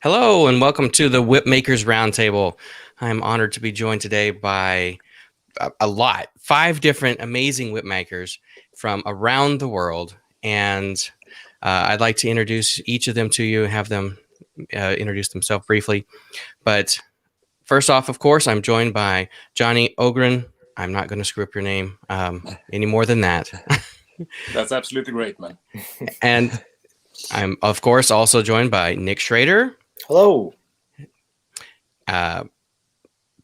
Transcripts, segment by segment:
Hello and welcome to the Whipmakers Roundtable. I'm honored to be joined today by five different amazing whipmakers from around the world. And I'd like to introduce each of them to you, have them introduce themselves briefly. But first off, of course, I'm joined by Johnny Ogren. I'm not going to screw up your name any more than that. That's absolutely great, man. And I'm, of course, also joined by Nick Schrader. Hello.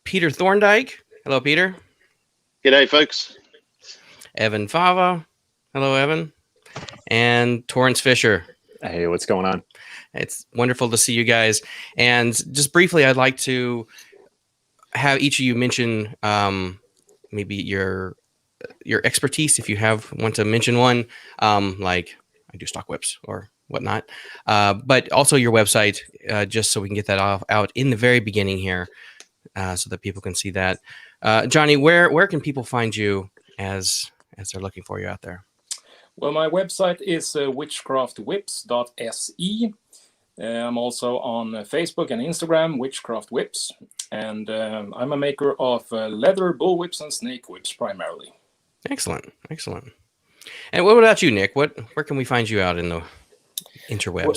Peter Thorndike. Hello, Peter. G'day, folks. Evan Fava. Hello, Evan. And Torrance Fisher. Hey, what's going on? It's wonderful to see you guys. And just briefly, I'd like to have each of you mention maybe your expertise, if you want to mention one, like I do stock whips or whatnot, but also your website, just so we can get that out in the very beginning here, so that people can see that. Johnny, where can people find you as they're looking for you out there? Well, my website is witchcraftwhips.se. I'm also on Facebook and Instagram, Witchcraft Whips, and I'm a maker of leather bull whips and snake whips primarily. Excellent. And what about you, Nick? Where can we find you out in the interwebs? Well,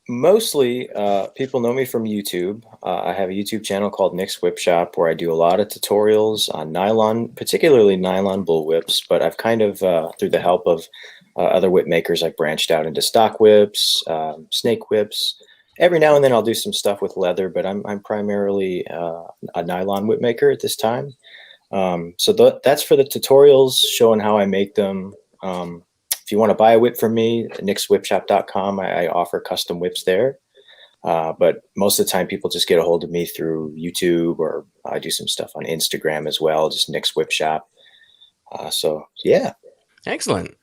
mostly people know me from YouTube. I have a YouTube channel called Nick's Whip Shop where I do a lot of tutorials on nylon, particularly nylon bull whips, but I've kind of, through the help of other whip makers, I've branched out into stock whips, snake whips. Every now and then I'll do some stuff with leather, but I'm primarily a nylon whip maker at this time. So that's for the tutorials showing how I make them. If you want to buy a whip from me, nickswhipshop.com, I offer custom whips there. But most of the time people just get a hold of me through YouTube, or I do some stuff on Instagram as well, just Nick's Whip Shop. So yeah. Excellent.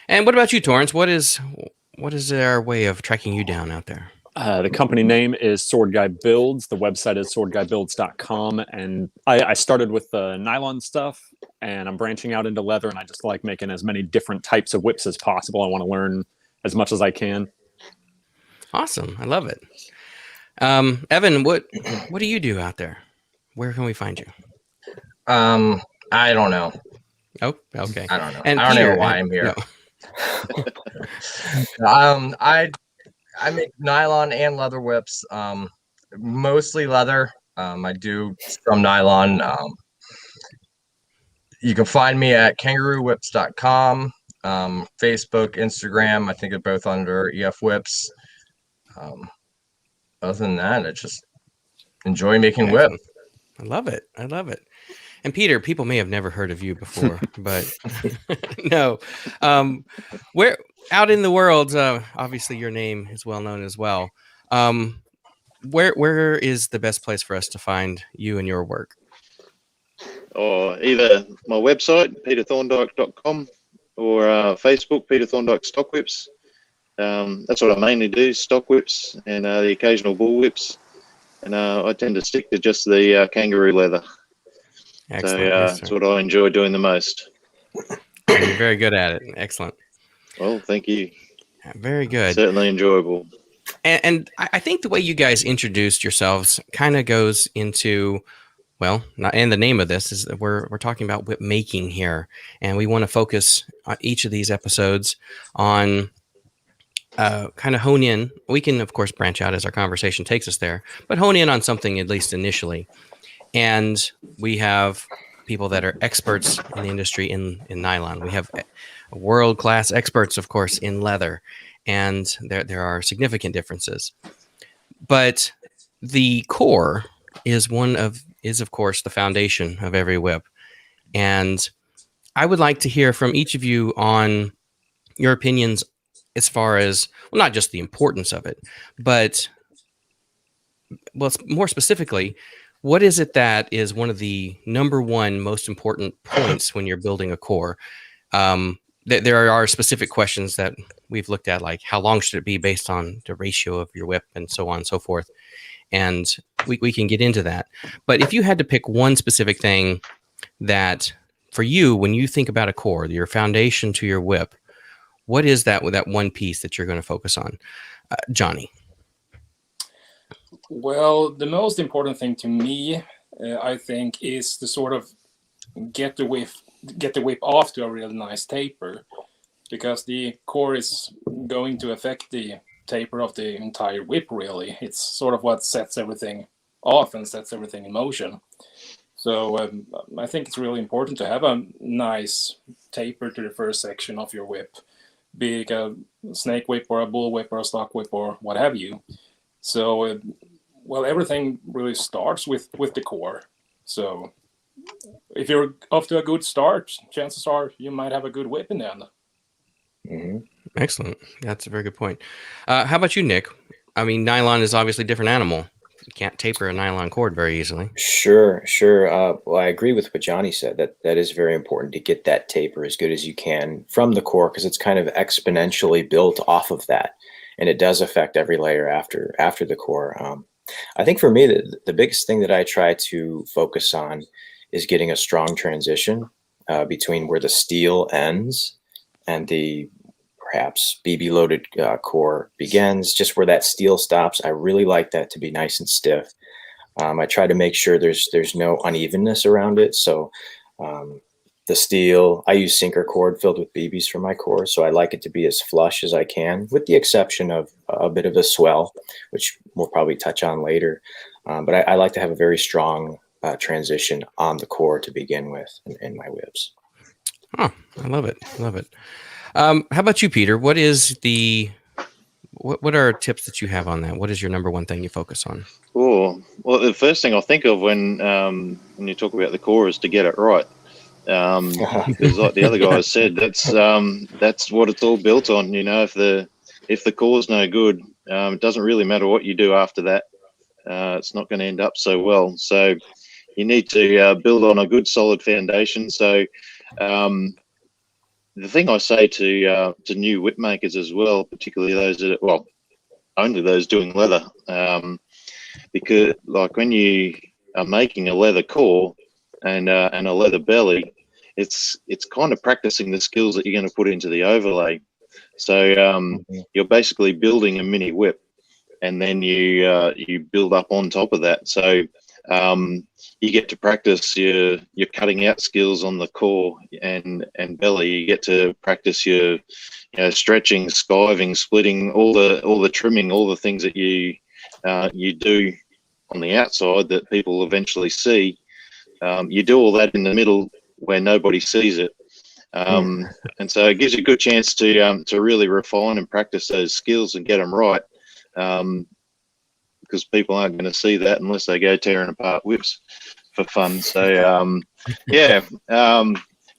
And what about you, Torrance? What is our way of tracking you down out there? The company name is Sword Guy Builds. The website is swordguybuilds.com. And I started with the nylon stuff, and I'm branching out into leather, and I just like making as many different types of whips as possible. I want to learn as much as I can. Awesome. I love it. Evan, what do you do out there? Where can we find you? I don't know. Oh, okay. I don't know. And I don't Peter, know why I'm here. No. I make nylon and leather whips, mostly leather. I do some nylon. You can find me at kangaroowhips.com, Facebook, Instagram. I think they're both under EF Whips. Other than that, I just enjoy making whip. I love it. And Peter, people may have never heard of you before, but no. Where out in the world, obviously your name is well known as well. Where is the best place for us to find you and your work? Or either my website, peterthorndike.com, or Facebook, Peter Thorndike Stock Whips. That's what I mainly do, stock whips and the occasional bull whips. And I tend to stick to just the kangaroo leather. Excellent. So that's what I enjoy doing the most. You're very good at it. Excellent. Well, thank you. Very good. Certainly enjoyable. And I think the way you guys introduced yourselves kind of goes into, well, and the name of this is that we're talking about whip making here, and we want to focus on each of these episodes on kind of hone in. We can, of course, branch out as our conversation takes us there, but hone in on something at least initially. And we have people that are experts in the industry in nylon. We have world-class experts, of course, in leather, and there are significant differences. But the core is of course the foundation of every whip. And I would like to hear from each of you on your opinions as far as, well, not just the importance of it, but more specifically, what is it that is one of the number one most important points when you're building a core? There are specific questions that we've looked at, like how long should it be based on the ratio of your whip and so on and so forth. And we can get into that. But if you had to pick one specific thing that for you, when you think about a core, your foundation to your whip, what is that one piece that you're going to focus on? Johnny? Well, the most important thing to me, I think, is to sort of get the whip off to a really nice taper, because the core is going to affect the taper of the entire whip. Really, it's sort of what sets everything off and sets everything in motion. So I think it's really important to have a nice taper to the first section of your whip, be it a snake whip or a bull whip or a stock whip or what have you. So well, everything really starts with the core. So if you're off to a good start, chances are you might have a good whip in the end. Mm-hmm. Excellent. That's a very good point. How about you, Nick? I mean, nylon is obviously a different animal. You can't taper a nylon cord very easily. Sure. Well, I agree with what Johnny said. That is very important to get that taper as good as you can from the core, because it's kind of exponentially built off of that, and it does affect every layer after the core. I think for me, the biggest thing that I try to focus on is getting a strong transition between where the steel ends and the perhaps BB loaded core begins, just where that steel stops. I really like that to be nice and stiff. I try to make sure there's no unevenness around it. So the steel, I use sinker cord filled with BBs for my core, so I like it to be as flush as I can, with the exception of a bit of a swell, which we'll probably touch on later. But I like to have a very strong transition on the core to begin with in my whips. Oh, I love it. Love it. How about you, Peter? What are tips that you have on that? What is your number one thing you focus on? Oh, well, the first thing I think of when you talk about the core is to get it right. Because like the other guys said, that's what it's all built on. You know, if the core's no good, it doesn't really matter what you do after that. It's not going to end up so well. So you need to build on a good, solid foundation. So the thing I say to new whip makers as well, particularly those that, well, only those doing leather, because like when you are making a leather core and a leather belly, it's kind of practicing the skills that you're going to put into the overlay. So you're basically building a mini whip, and then you build up on top of that. So you get to practice your cutting out skills on the core and belly. You get to practice your stretching, skiving, splitting, all the trimming, all the things that you do on the outside that people eventually see. You do all that in the middle where nobody sees it. And so it gives you a good chance to really refine and practice those skills and get them right. Because people aren't going to see that unless they go tearing apart whips for fun. So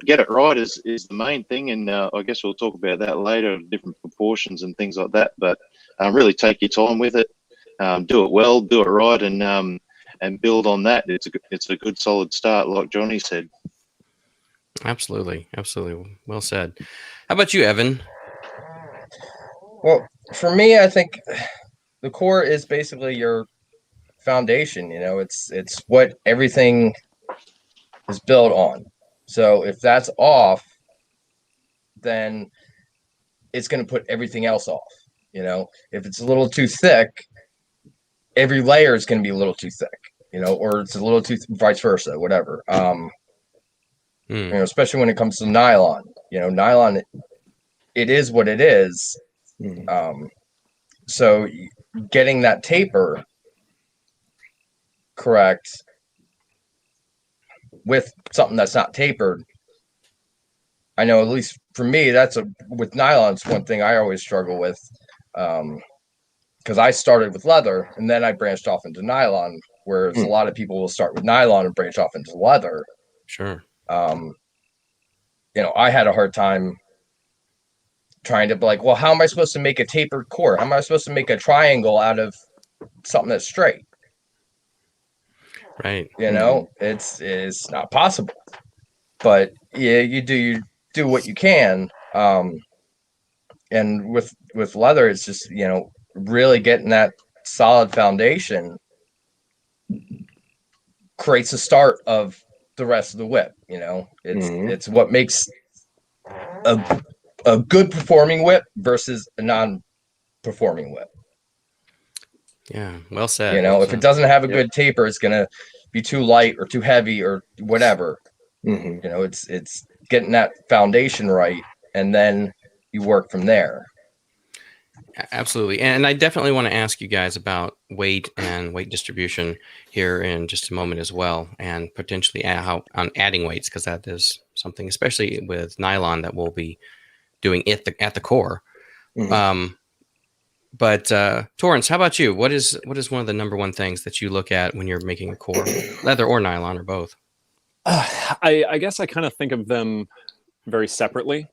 get it right is the main thing, and I guess we'll talk about that later, different proportions and things like that. But really take your time with it, do it well, do it right, and build on that. It's a good solid start, like Johnny said. Absolutely. Well said. How about you, Evan? Well, for me, I think the core is basically your foundation. It's what everything is built on. So if that's off, then it's going to put everything else off. If it's a little too thick, every layer is going to be a little too thick, or it's a little too vice versa, whatever. Especially when it comes to nylon. Nylon, it is what it is. So getting that taper correct with something that's not tapered, I know at least for me, with nylon's one thing I always struggle with, because I started with leather and then I branched off into nylon, whereas a lot of people will start with nylon and branch off into leather. Sure. I had a hard time trying to be like, well, how am I supposed to make a tapered core? How am I supposed to make a triangle out of something that's straight? Right. It's not possible. But yeah, you do what you can. And with leather, it's just, really getting that solid foundation creates the start of the rest of the whip. It's what makes a good performing whip versus a non-performing whip. Yeah, well said. You know, well if it said. doesn't have a Yep. good taper, it's gonna be too light or too heavy or whatever. Hmm. You know, it's getting that foundation right, and then you work from there. Absolutely. And I definitely want to ask you guys about weight and weight distribution here in just a moment as well, and potentially how on adding weights, because that is something, especially with nylon, that we'll be doing at the core. Hmm. But Torrance, how about you? What is one of the number one things that you look at when you're making a core, leather or nylon or both? I guess I kind of think of them very separately,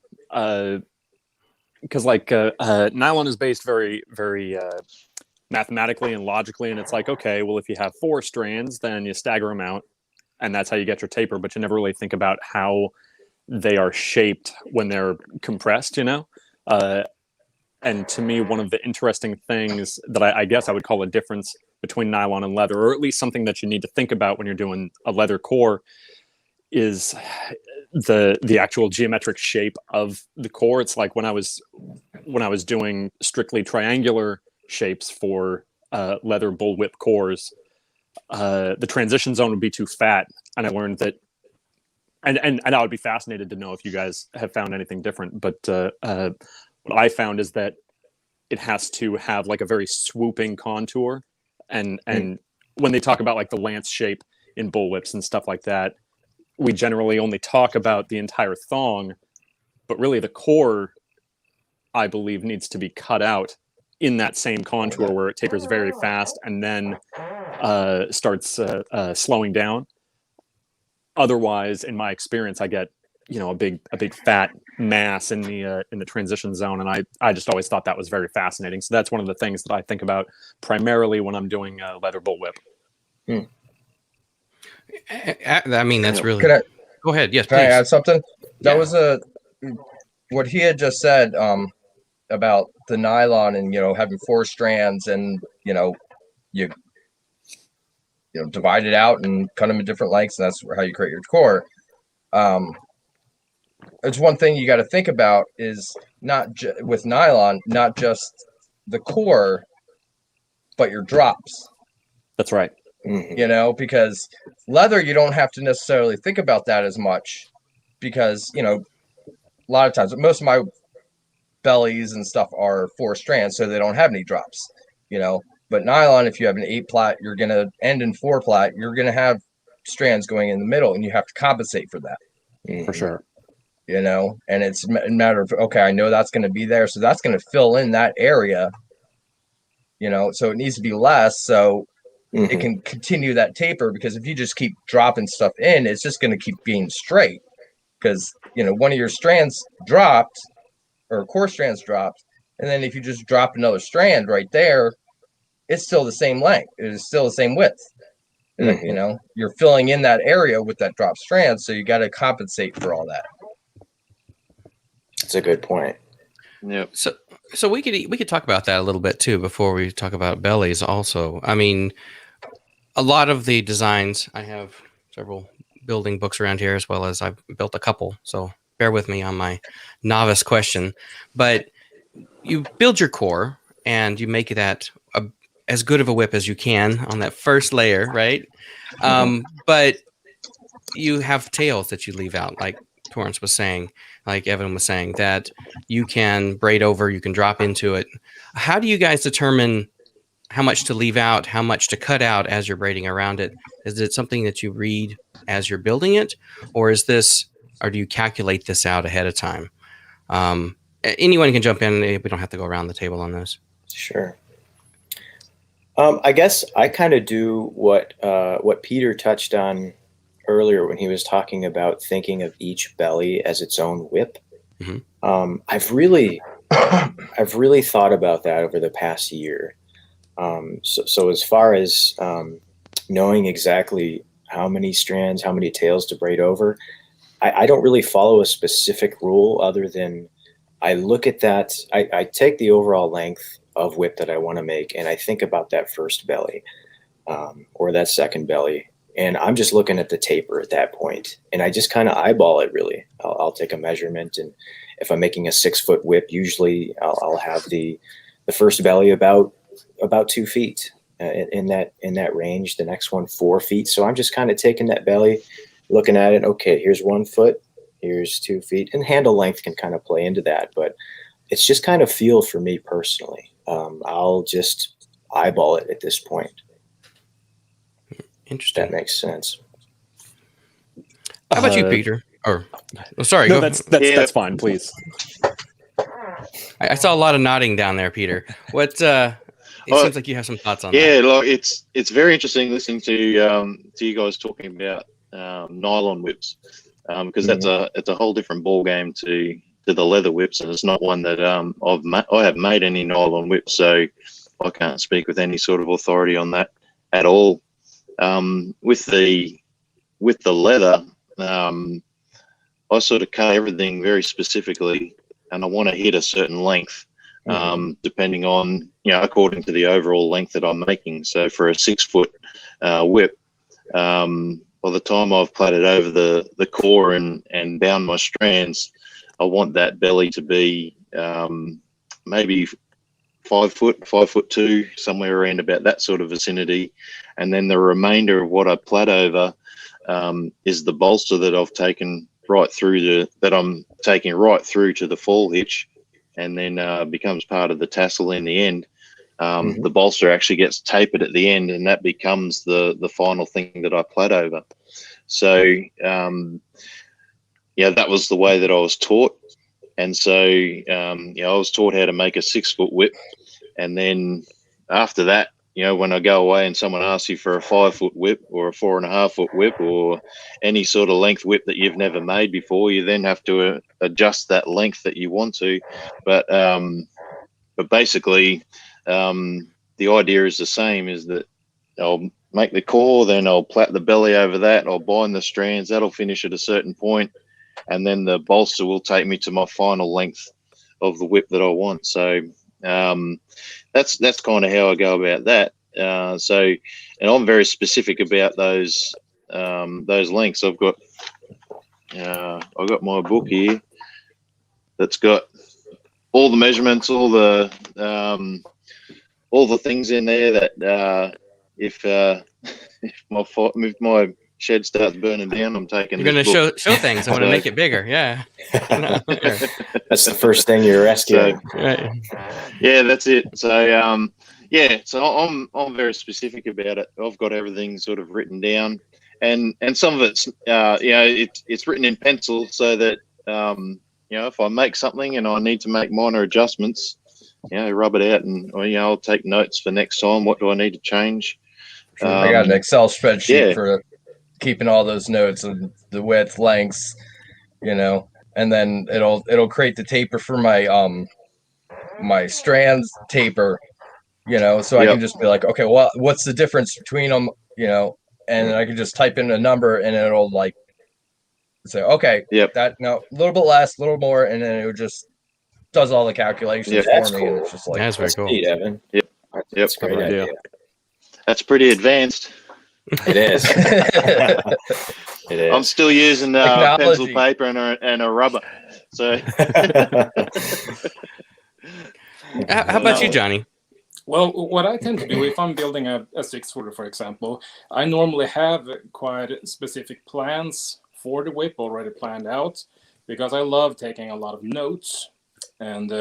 because nylon is based very mathematically and logically, and it's like, okay, well, if you have 4 strands, then you stagger them out, and that's how you get your taper. But you never really think about how they are shaped when they're compressed, you know. And to me, one of the interesting things that I guess I would call a difference between nylon and leather, or at least something that you need to think about when you're doing a leather core, is the actual geometric shape of the core. It's like when I was doing strictly triangular shapes for leather bullwhip cores, the transition zone would be too fat, and I learned that. And I would be fascinated to know if you guys have found anything different. But what I found is that it has to have like a very swooping contour, and when they talk about like the lance shape in bullwhips and stuff like that, we generally only talk about the entire thong, but really the core, I believe, needs to be cut out in that same contour where it tapers very fast and then starts slowing down. Otherwise, in my experience, I get a big fat mass in the transition zone, and I just always thought that was very fascinating. So that's one of the things that I think about primarily when I'm doing leather bullwhip. I mean, that's really. Can I, Go ahead. Yes, can I please. add something? That Yeah. was what he had just said about the nylon and having 4 strands, and you divide it out and cut them in different lengths, and that's how you create your core. It's one thing you got to think about is with nylon, not just the core, but your drops. That's right. Because leather, you don't have to necessarily think about that as much, because a lot of times, most of my bellies and stuff are 4 strands, so they don't have any drops. But nylon, if you have an 8 plat, you're gonna end in 4 plat. You're gonna have strands going in the middle, and you have to compensate for that. For sure. And it's a matter of, okay, I know that's going to be there, so that's going to fill in that area. So it needs to be less, so it can continue that taper. Because if you just keep dropping stuff in, it's just going to keep being straight. Because one of your strands dropped, or core strands dropped, and then if you just drop another strand right there, it's still the same length. It is still the same width. You're filling in that area with that drop strand, so you got to compensate for all that. That's a good point. Yep. So we could talk about that a little bit too before we talk about bellies. Also, I mean, a lot of the designs, I have several building books around here, as well as I've built a couple. So bear with me on my novice question. But you build your core and you make that as good of a whip as you can on that first layer, right? But you have tails that you leave out, like Torrance was saying, like Evan was saying, that you can braid over, you can drop into it. How do you guys determine how much to leave out, how much to cut out as you're braiding around it? Is it something that you read as you're building it, or do you calculate this out ahead of time? Anyone can jump in. We don't have to go around the table on this. Sure. I guess I kind of do what Peter touched on earlier when he was talking about thinking of each belly as its own whip. I've really thought about that over the past year. So as far as knowing exactly how many strands, how many tails to braid over, I don't really follow a specific rule other than I look at that. I take the overall length of whip that I want to make, and I think about that first belly or that second belly. And I'm just looking at the taper at that point, and I just kind of eyeball it. Really, I'll take a measurement, and if I'm making a 6-foot whip, usually I'll have the first belly about 2 feet, in that range. The next one 4 feet. So I'm just kind of taking that belly, looking at it. Okay, here's 1 foot, here's 2 feet, and handle length can kind of play into that. But it's just kind of feel for me personally. I'll just eyeball it at this point. Interesting. That makes sense. How about you, Peter? Or, sorry. No, go. that's fine. Please. I saw a lot of nodding down there, Peter. What? It seems like you have some thoughts on that. Yeah, like it's very interesting listening to you guys talking about nylon whips, because it's a whole different ball game to the leather whips, and it's not one that I have made any nylon whips, so I can't speak with any sort of authority on that at all. With the leather, I sort of cut everything very specifically, and I want to hit a certain length, depending on, according to the overall length that I'm making. So for a 6 foot whip, by the time I've plaited over the core and bound my strands, I want that belly to be maybe 5 foot, 5'2", somewhere around about that sort of vicinity. And then the remainder of what I plait over is the bolster that I've taken right through to the fall hitch, and then becomes part of the tassel in the end. The bolster actually gets tapered at the end, and that becomes the final thing that I plait over. So that was the way that I was taught. And so I was taught how to make a 6 foot whip, and then after that, when I go away and someone asks you for a 5 foot whip or a 4.5 foot whip or any sort of length whip that you've never made before, you then have to adjust that length that you want to. But basically, the idea is the same: is that I'll make the core, then I'll plait the belly over that, I'll bind the strands, that'll finish at a certain point, and then the bolster will take me to my final length of the whip that I want. So that's kind of how I go about that. And I'm very specific about those lengths. I've got my book here that's got all the measurements, all the things in there that if my shed starts burning down, I'm taking. You're going to show things. I want to make it bigger. Yeah. That's the first thing you're rescuing. Right. Yeah, that's it. So so I'm very specific about it. I've got everything sort of written down, and some of it's it's written in pencil, so that if I make something and I need to make minor adjustments, rub it out, and I'll take notes for next time. What do I need to change? I got an Excel spreadsheet for keeping all those notes and the width, lengths, and then it'll create the taper for my my strands taper, so I can just be like, okay, well, what's the difference between them, and then I can just type in a number and it'll like say, okay, that a little bit less, a little more, and then it just does all the calculations for me. Cool. And it's just like, that's very cool. Neat, Evan. That's a great idea. That's pretty advanced. It is. It is. I'm still using pencil paper and a rubber. So, how about you, Johnny? Well, what I tend to do if I'm building a 6 footer, for example, I normally have quite specific plans for the whip already planned out, because I love taking a lot of notes. And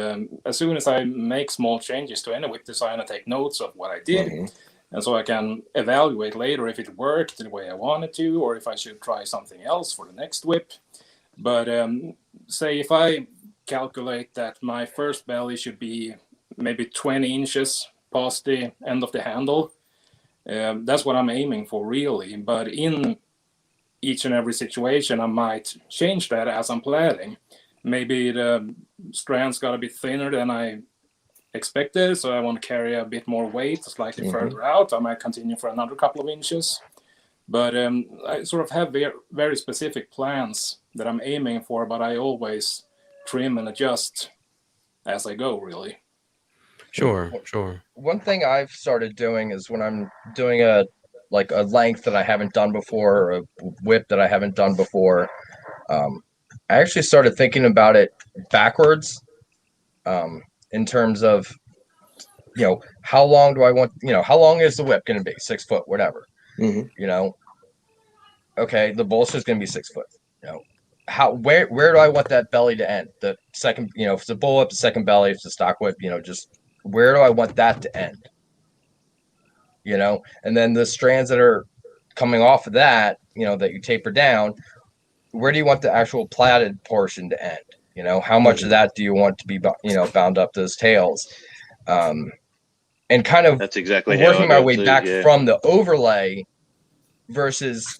as soon as I make small changes to any whip design, I take notes of what I did. And so I can evaluate later if it worked the way I wanted to, or if I should try something else for the next whip. But say if I calculate that my first belly should be maybe 20 inches past the end of the handle, that's what I'm aiming for, really. But in each and every situation, I might change that as I'm plaiting. Maybe the strands got a bit thinner than I expected, so I want to carry a bit more weight slightly further out. I might continue for another couple of inches. But I sort of have very specific plans that I'm aiming for, but I always trim and adjust as I go, really. Sure. One thing I've started doing is when I'm doing a length that I haven't done before, or a whip that I haven't done before, I actually started thinking about it backwards, in terms of, how long do I want, how long is the whip going to be? 6 foot, whatever. Mhm. Okay, the bolster is going to be 6 foot. Where do I want that belly to end? The second, if it's a bull whip, the second belly, if it's a stock whip, just where do I want that to end? And then the strands that are coming off of that, that you taper down, where do you want the actual plaited portion to end? How much of that do you want to be, bound up those tails? And kind of That's exactly how I working my do it way too, back yeah. from the overlay versus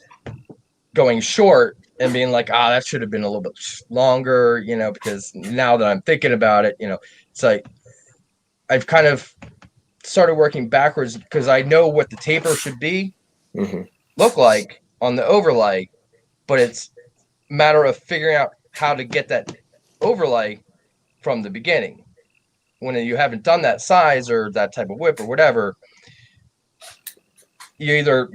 going short and being like, that should have been a little bit longer, because now that I'm thinking about it, it's like I've kind of started working backwards because I know what the taper should be, look like on the overlay, but it's a matter of figuring out how to get that overlay from the beginning. When you haven't done that size or that type of whip or whatever, you either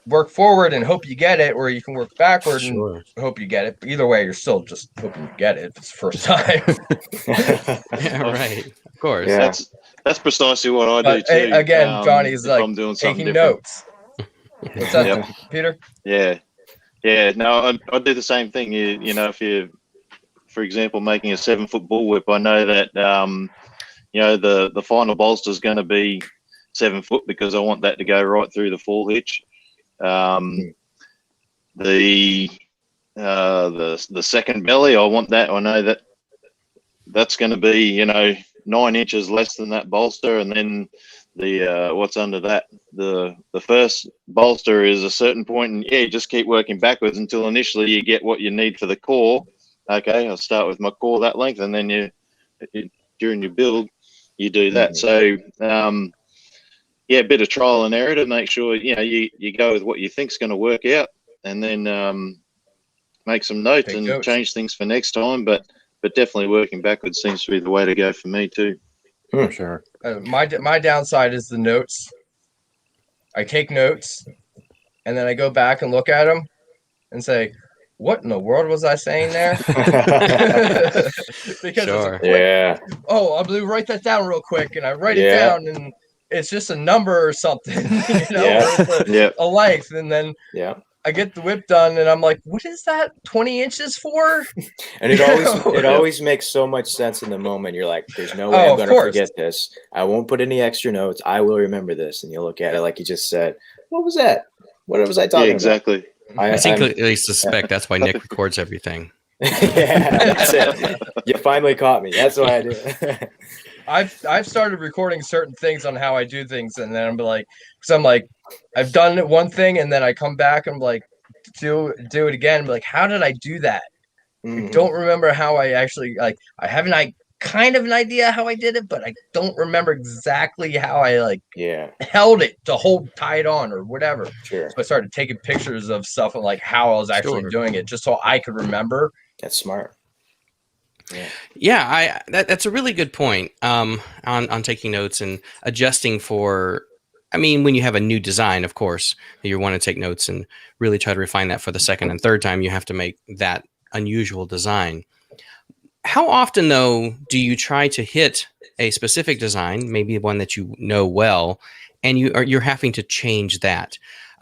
work forward and hope you get it, or you can work backward and hope you get it. But either way, you're still just hoping you get it if it's the first time. Yeah, right. Of course. Yeah. That's precisely what I do too. Again, Johnny's if like I'm doing something taking different. notes. What's that, Peter? Yeah. No, I do the same thing. You know, if you, for example, making a 7 foot bullwhip, I know that the final bolster is going to be 7 foot because I want that to go right through the fall hitch. The second belly, I want that. I know that that's going to be 9 inches less than that bolster, and then the what's under that, the first bolster is a certain point, and you just keep working backwards until initially you get what you need for the core. Okay, I'll start with my core that length, and then you during your build you do that. So a bit of trial and error to make sure you go with what you think's going to work out, and then make some notes and change things for next time. But definitely working backwards seems to be the way to go for me too. For sure. My downside is the notes. I take notes, and then I go back and look at them and say, what in the world was I saying there? Because it's a quick, I'll write that down real quick, and I write it down, and it's just a number or something, or it's a length, and then I get the whip done, and I'm like, what is that 20 inches for? And it always makes so much sense in the moment. You're like, there's no way I'm going to forget this. I won't put any extra notes. I will remember this. And you look at it like you just said, what was that? What was I talking exactly. about? I secretly suspect that's why Nick records everything. That's it. You finally caught me. That's why I do it. I've started recording certain things on how I do things, and then I'm like, because I'm like, I've done one thing, and then I come back and I'm like, do it again. I'm like, how did I do that? I don't remember how I actually I have kind of an idea how I did it, but I don't remember exactly how I held it to tie it on or whatever. Sure. So I started taking pictures of stuff and like how I was actually doing it, just so I could remember. That's smart. Yeah, that's a really good point on taking notes and adjusting for. I mean, when you have a new design, of course, you want to take notes and really try to refine that for the second and third time. You have to make that unusual design. How often, though, do you try to hit a specific design, maybe one that you know well, and you're having to change that?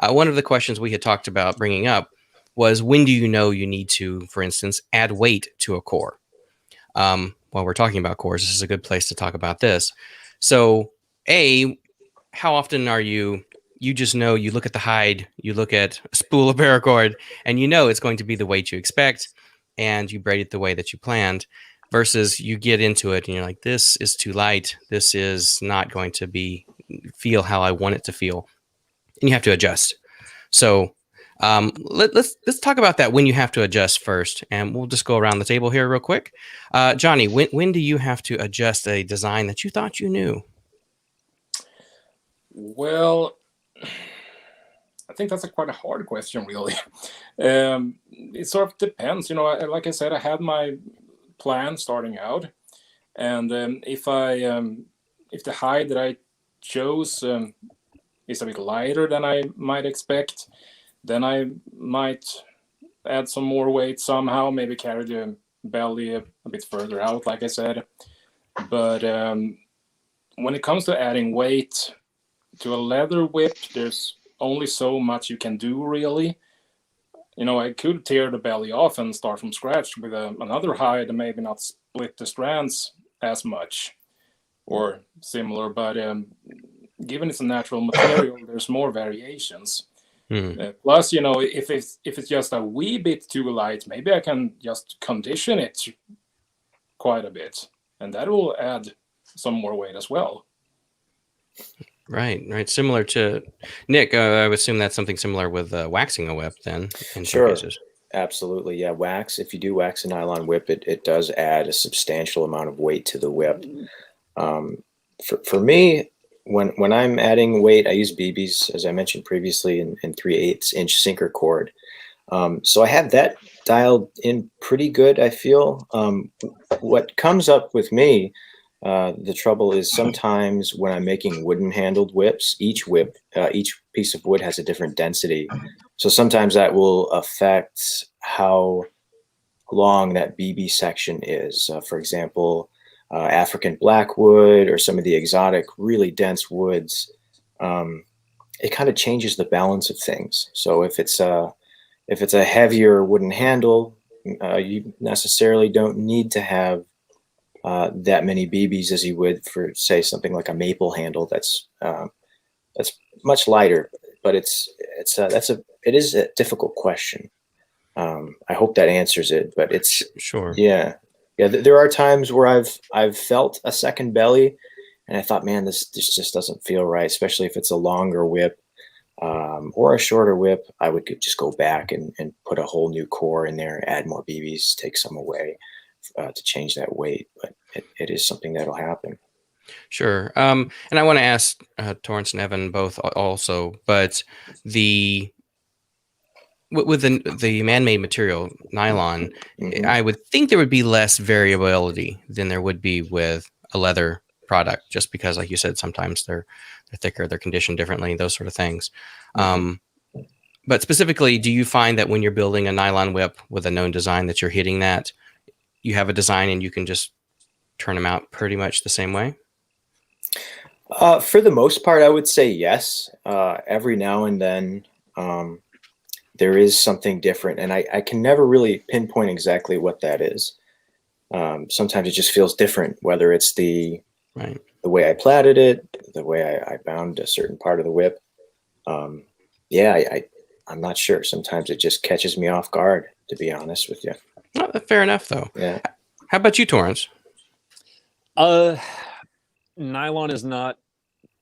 One of the questions we had talked about bringing up was, when do you know you need to, for instance, add weight to a core? While we're talking about cores, this is a good place to talk about this. So, how often are you just know, you look at the hide, you look at a spool of paracord, and you know it's going to be the weight you expect, and you braid it the way that you planned, versus you get into it and you're like, this is too light, this is not going to feel how I want it to feel, and you have to adjust. So let's talk about that, when you have to adjust first, and we'll just go around the table here real quick. Johnny, when do you have to adjust a design that you thought you knew? Well, I think that's quite a hard question, really. It sort of depends. Like I said, I had my plan starting out, and if the hide that I chose is a bit lighter than I might expect, then I might add some more weight somehow, maybe carry the belly a bit further out, like I said. But when it comes to adding weight to a leather whip, there's only so much you can do, really. I could tear the belly off and start from scratch with another hide and maybe not split the strands as much or similar, but given it's a natural material, there's more variations. Plus, if it's just a wee bit too light, maybe I can just condition it quite a bit, and that will add some more weight as well. Right. Similar to Nick, I would assume that's something similar with waxing a whip then in some Sure. cases. Absolutely. Yeah. Wax, if you do wax a nylon whip, it does add a substantial amount of weight to the whip. For me, when I'm adding weight, I use BBs, as I mentioned previously, in 3/8 inch sinker cord. So I have that dialed in pretty good, I feel. What comes up with me, the trouble is sometimes when I'm making wooden handled whips, each piece of wood has a different density. So sometimes that will affect how long that BB section is. For example, African blackwood or some of the exotic, really dense woods, it kind of changes the balance of things. So if it's a heavier wooden handle, you necessarily don't need to have that many BBs as you would for, say, something like a maple handle that's much lighter. But it is a difficult question. I hope that answers it. But it's Sure. Yeah. There are times where I've felt a second belly, and I thought, man, this just doesn't feel right, especially if it's a longer whip or a shorter whip. I would just go back and put a whole new core in there, add more BBs, take some away to change that weight. But it is something that'll happen. Sure. And I want to ask Torrance and Evan both also, but with the man-made material, nylon, I would think there would be less variability than there would be with a leather product, just because, like you said, sometimes they're thicker, they're conditioned differently, those sort of things. But specifically, do you find that when you're building a nylon whip with a known design that you're hitting that, you have a design and you can just turn them out pretty much the same way? For the most part, I would say yes. Every now and then, there is something different, and I can never really pinpoint exactly what that is. Sometimes it just feels different, whether it's the way I plaited it, the way I bound a certain part of the whip. I'm not sure. Sometimes it just catches me off guard, to be honest with you. Well, fair enough, though. Yeah. How about you, Torrance? Nylon is not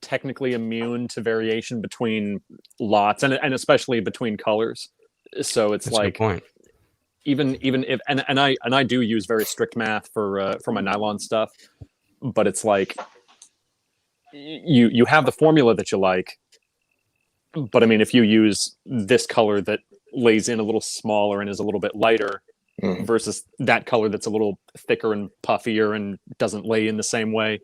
technically immune to variation between lots and especially between colors. So it's That's a good point. even if and I do use very strict math for my nylon stuff, but it's like you have the formula that you like, but I mean, if you use this color that lays in a little smaller and is a little bit lighter versus that color that's a little thicker and puffier and doesn't lay in the same way,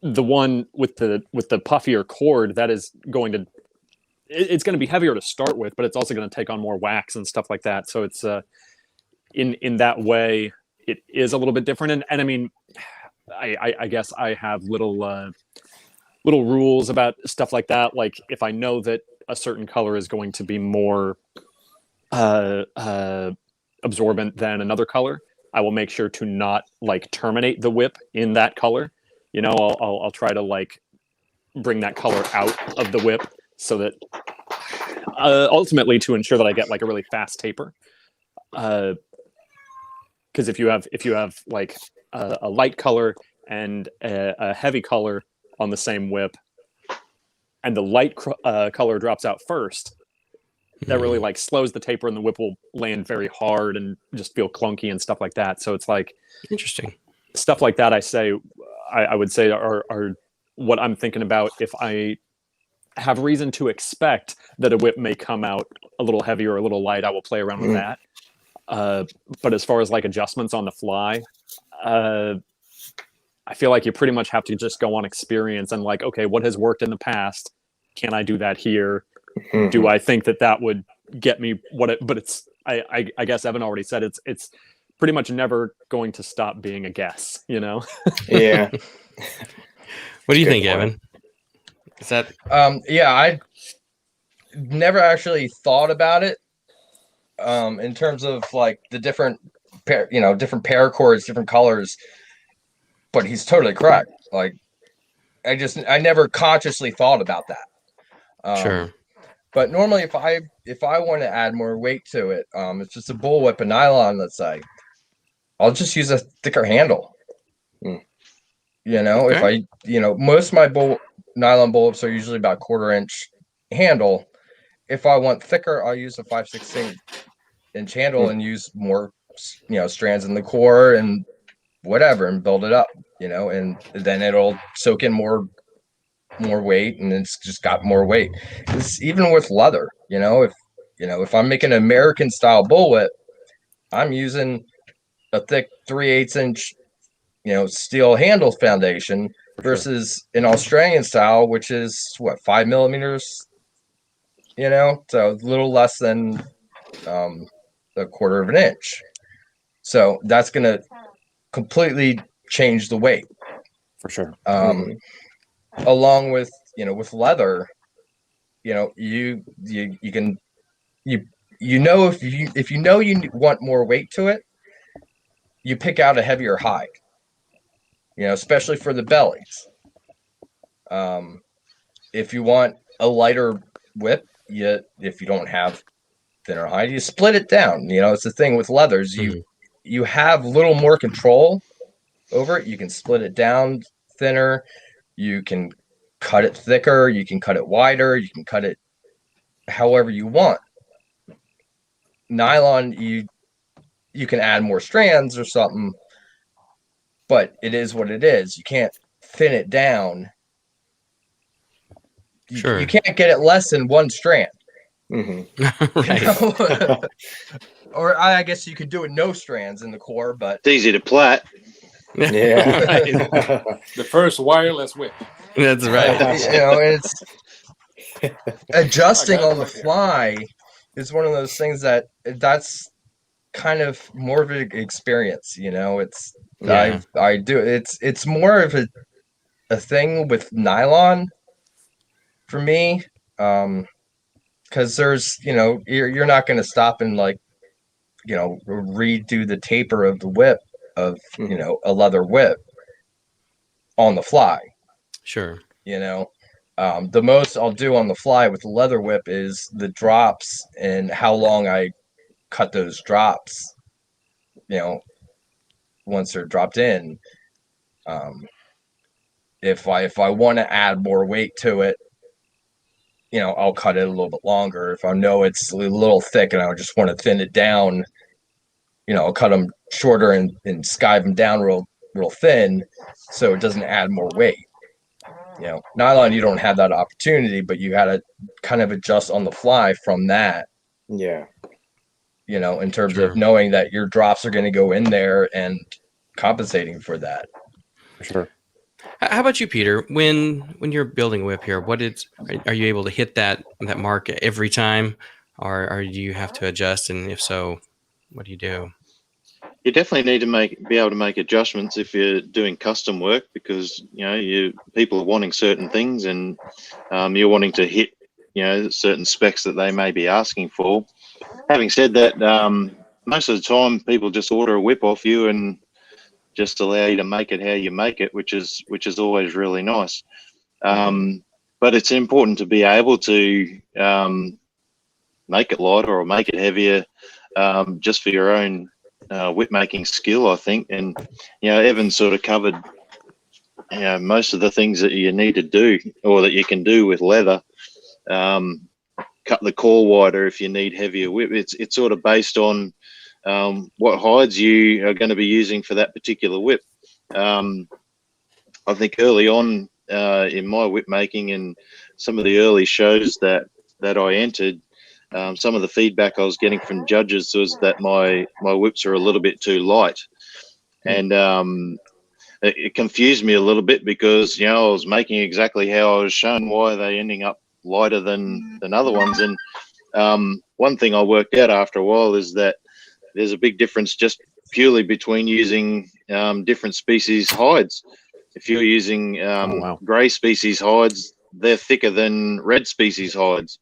the one with the puffier cord, that is going to, it's going to be heavier to start with, but it's also going to take on more wax and stuff like that. So it's in that way, it is a little bit different. And I mean, I guess I have little rules about stuff like that. Like if I know that a certain color is going to be more absorbent than another color, I will make sure to not like terminate the whip in that color. You know, I'll try to like bring that color out of the whip so that ultimately to ensure that I get like a really fast taper. Because if you have like a light color and a heavy color on the same whip, and the light color drops out first, that really like slows the taper, and the whip will land very hard and just feel clunky and stuff like that. So it's like Interesting. Stuff like that. I would say are what I'm thinking about if I have reason to expect that a whip may come out a little heavy or a little light. I will play around with that. But as far as like adjustments on the fly, I feel like you pretty much have to just go on experience and like, okay, what has worked in the past? Can I do that here? Do I think that would get me but it's, I guess Evan already said it's pretty much never going to stop being a guess, you know? Yeah. What do you Good think, point. Evan? Is that Yeah, I never actually thought about it in terms of like the different different paracords, different colors, but he's totally correct. Like I never consciously thought about that. sure? But normally if I want to add more weight to it, it's just a bullwhip and nylon, let's say, I'll just use a thicker handle. Mm. If Okay. most of my nylon bullwhips are usually about 1/4 inch handle. If I want thicker, I'll use a 5/16 inch handle and use more, strands in the core and whatever, and build it up, and then it'll soak in more weight, and it's just got more weight. It's even with leather, if I'm making an American style bullwhip, I'm using a thick 3/8 inch, steel handle foundation versus an Australian style, which is what, 5 millimeters, so a little less than a 1/4 inch. So that's going to completely change the weight. For sure. Along with, with leather, you can, if you know you want more weight to it, you pick out a heavier hide, especially for the bellies. If you want a lighter whip, if you don't have thinner hide, you split it down. It's the thing with leathers. You have a little more control over it. You can split it down thinner. You can cut it thicker. You can cut it wider. You can cut it however you want. Nylon, you can add more strands or something, but it is what it is. You can't thin it down. Sure. You can't get it less than one strand. Right. Or I guess you could do it no strands in the core, but It's easy to plait. Yeah. Right. The first wireless whip. That's right. It's adjusting I got on the it right here. fly is one of those things that's kind of more of an experience. It's Yeah. I do it's more of a thing with nylon for me, because there's you're not going to stop and like redo the taper of the whip of a leather whip on the fly. Sure. The most I'll do on the fly with the leather whip is the drops and how long I cut those drops, once they're dropped in. If I want to add more weight to it, I'll cut it a little bit longer. If I know it's a little thick and I just want to thin it down, I'll cut them shorter and skive them down real thin so it doesn't add more weight. Nylon, you don't have that opportunity, but you got to kind of adjust on the fly from that. Yeah. In terms Sure. of knowing that your drops are going to go in there and compensating for that. For sure. How about you, Peter? When you're building a whip here, are you able to hit that mark every time, or do you have to adjust? And if so, what do you do? You definitely need to be able to make adjustments if you're doing custom work, because people are wanting certain things, and you're wanting to hit certain specs that they may be asking for. Having said that, most of the time people just order a whip off you and just allow you to make it how you make it, which is always really nice. But it's important to be able to make it lighter or make it heavier, just for your own whip making skill, I think. And Evan sort of covered most of the things that you need to do, or that you can do with leather. Cut the core wider if you need heavier whip. It's sort of based on what hides you are going to be using for that particular whip. I think early on in my whip making and some of the early shows that I entered, some of the feedback I was getting from judges was that my whips are a little bit too light, and it confused me a little bit, because I was making exactly how I was shown. Why are they ending up lighter than other ones? And one thing I worked out after a while is that there's a big difference just purely between using different species hides. If you're using wow. grey species hides, they're thicker than red species hides.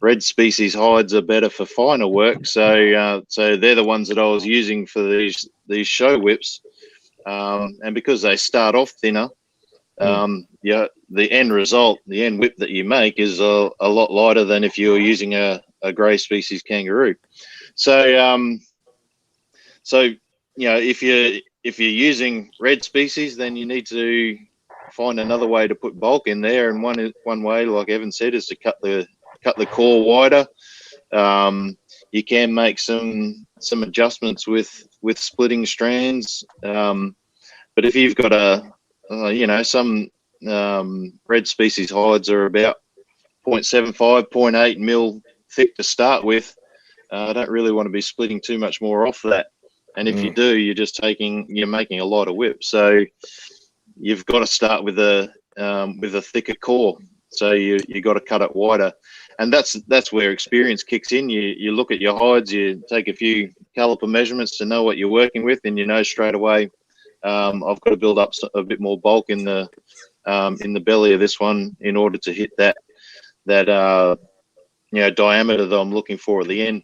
Red species hides are better for finer work, so they're the ones that I was using for these show whips, and because they start off thinner, yeah, the end result, the end whip that you make is a lot lighter than if you were using a grey species kangaroo. So so you know, if you're using red species, then you need to find another way to put bulk in there, and one way, like Evan said, is to cut the core wider. You can make some adjustments with splitting strands, but if you've got some red species hides are about 0.75, 0.8 mil thick to start with. I don't really want to be splitting too much more off that. And if you do, you're making a lot of whip. So you've got to start with a thicker core. So you got to cut it wider, and that's where experience kicks in. You look at your hides, you take a few caliper measurements to know what you're working with, and you know straight away, I've got to build up a bit more bulk in the belly of this one in order to hit that diameter that I'm looking for at the end.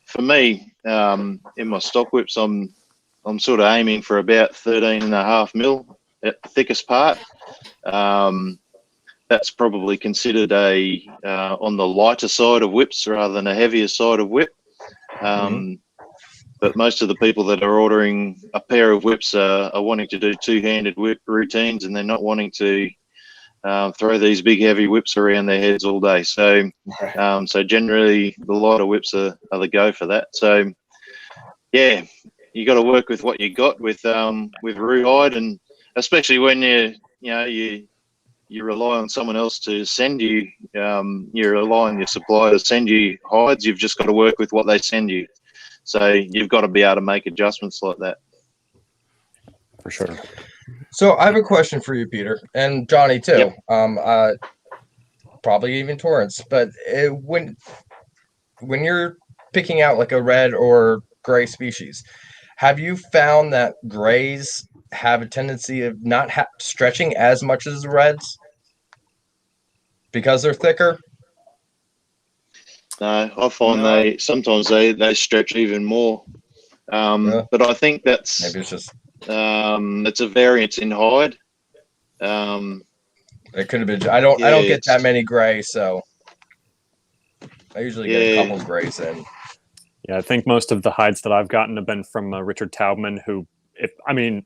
For me, in my stock whips, I'm sort of aiming for about 13.5 mil at the thickest part. That's probably considered on the lighter side of whips rather than a heavier side of whip. But most of the people that are ordering a pair of whips are wanting to do two-handed whip routines, and they're not wanting to throw these big heavy whips around their heads all day. So so generally the lighter whips are the go for that. So yeah, you got to work with what you got with rawhide, and especially when you rely on someone else to send you, you rely on your supplier to send you hides. You've just got to work with what they send you. So you've got to be able to make adjustments like that. For sure. So I have a question for you, Peter, and Johnny too. Yep. Probably even Torrance. But when you're picking out like a red or gray species, have you found that grays have a tendency of not stretching as much as the reds because they're thicker? No, I find sometimes they stretch even more. But I think that's maybe it's just it's a variance in hide. It could have been. I don't get that many gray, so I usually get a couple grays in. Yeah, I think most of the hides that I've gotten have been from Richard Taubman, who, in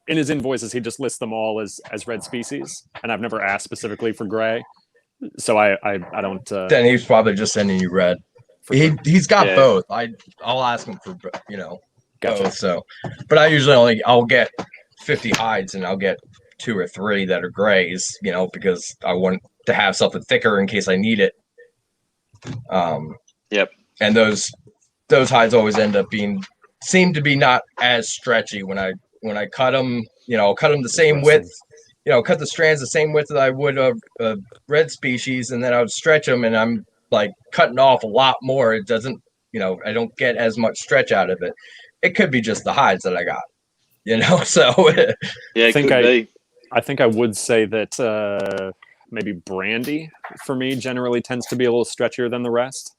his invoices he just lists them all as red species, and I've never asked specifically for gray, so I don't. Then he's probably just sending you red. He's got both. I'll ask him for Gotcha. both. So, but I usually I'll get 50 hides and I'll get 2 or 3 that are grays, because I want to have something thicker in case I need it. Yep. And those hides always end up seem to be not as stretchy when I cut them. I'll cut them the same width. Cut the strands the same width that I would a red species, and then I would stretch them, and I'm like cutting off a lot more. It doesn't, I don't get as much stretch out of it. It could be just the hides that I got, So yeah, I think I would say that maybe brandy for me generally tends to be a little stretchier than the rest,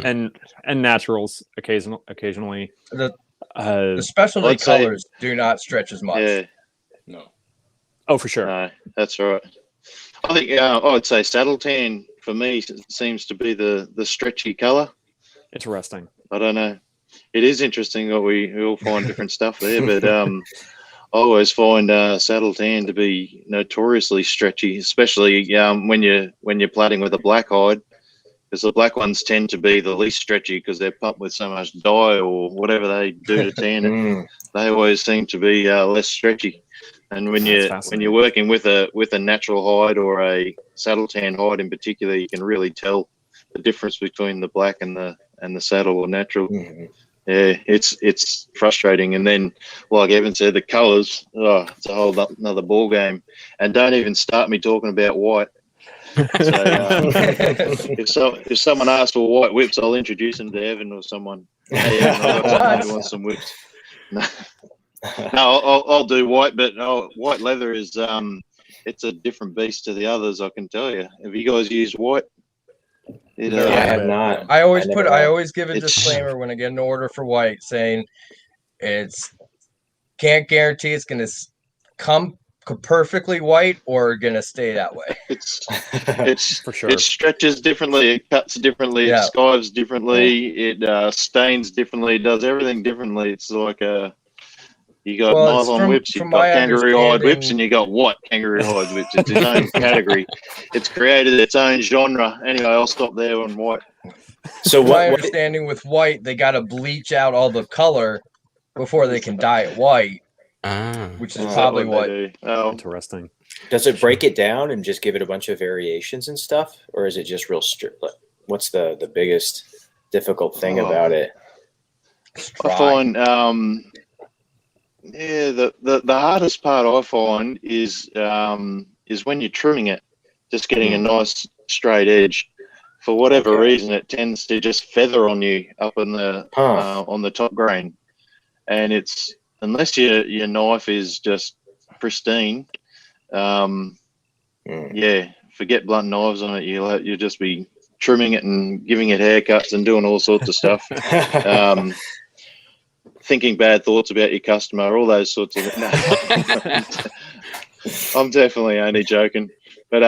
and naturals occasionally. The specialty colors do not stretch as much. Yeah. No. Oh, for sure. No, that's right. I think I'd say saddle tan for me seems to be the stretchy color. Interesting. I don't know. It is interesting that we all find different stuff there, but I always find saddle tan to be notoriously stretchy, especially when you're plaiting with a black hide, because the black ones tend to be the least stretchy because they're pumped with so much dye or whatever they do to tan it. They always seem to be less stretchy. And when you're working with a natural hide or a saddle tan hide in particular, you can really tell the difference between the black and the saddle or natural. Yeah, it's frustrating. And then, like Evan said, the colours, it's a whole another ball game. And don't even start me talking about white. So if someone asks for white whips, I'll introduce them to Evan or someone. Hey, Evan, I've got someone who wants some whips. No, I'll do white, but white leather is it's a different beast to the others. I can tell you. Have you guys used white? It, Very I have bit, not. I always never I have. always give a It's- disclaimer when I get an order for white saying it's can't guarantee it's gonna come perfectly white or gonna stay that way. It's for sure. it stretches differently, it cuts differently, Yeah. it skives differently, it stains differently, it does everything differently. It's like you got Well, it's nylon whips, from you've got my kangaroo hide whips, understanding- and you got white kangaroo hide whips. It's its own category. It's created its own genre. Anyway, I'll stop there on white. So From my what understanding with white, they got to bleach out all the color before they can dye it white, Ah. which is Is that probably they what. do? Oh, Interesting. does it break it down and just give it a bunch of variations and stuff, or is it just real strict? Like, what's the biggest difficult thing Oh. about it? I find yeah, the hardest part I find is when you're trimming it, just getting a nice straight edge. For whatever Okay. reason, it tends to just feather on you up in the on the top grain, and it's unless your knife is just pristine, yeah, forget blunt knives on it. You'll just be trimming it and giving it haircuts and doing all sorts of stuff. Thinking bad thoughts about your customer, all those sorts of. No. I'm definitely only joking, but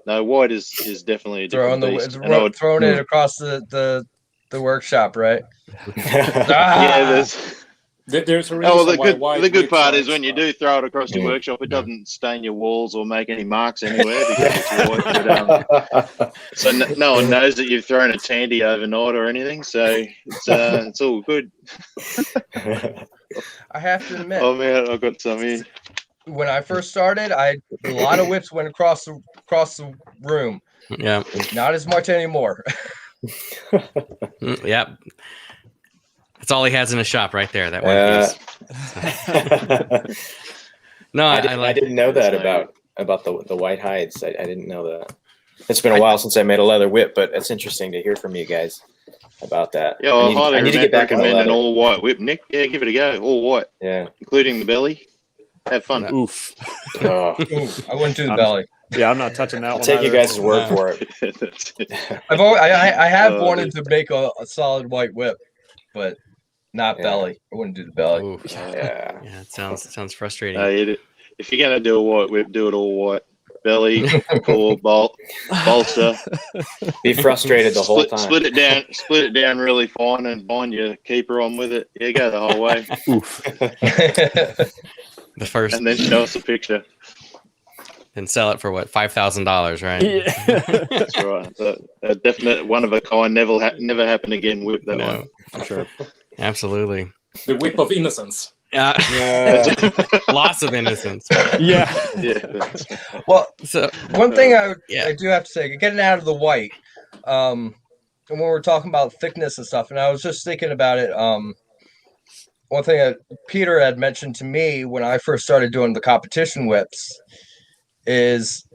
no, white is definitely a different beast. And I would, throwing it across the workshop, right? yeah, There's a oh, reason well, why white the good whips part are is when you extra. do throw it across your workshop, it doesn't stain your walls or make any marks anywhere because it's white. But, so no one knows that you've thrown a tandy overnight or anything, so it's all good. I have to admit, Oh man, I've got some here. when I first started, a lot of whips went across the room. Yeah. Not as much anymore. Yep. That's all he has in his shop right there. That one piece. No, I didn't know that about the white hides. I didn't know that. It's been a while since I made a leather whip, but it's interesting to hear from you guys about that. Yeah, I need to get back on the recommend an leather. all white whip, Nick. Yeah, give it a go. All white, Yeah. including the belly. Have fun. Oof. Oh, Ooh, I wouldn't do the belly. Yeah, I'm not touching that I'll one. take you either. guys' word No. for it. That's it. I have Oh, wanted to make a solid white whip, but not Yeah. belly. I wouldn't do the belly. Ooh. Yeah. Yeah, it sounds frustrating. If you're gonna do a white whip, do it all white. Belly, core, bolster. Be frustrated the whole time. Split it down really fine, and bind your keeper on with it. Yeah, go the whole way, Oof. The first, and then show us a picture. and sell it for what, $5,000, right? Yeah. That's right. A definite one of a kind. Never happen again. Whip that No, one. For sure. absolutely. The whip of innocence. Yeah. Lots of innocence. Yeah. Yeah. Well, So one thing yeah. I do have to say, getting out of the white, and when we're talking about thickness and stuff, and I was just thinking about it. One thing that Peter had mentioned to me when I first started doing the competition whips is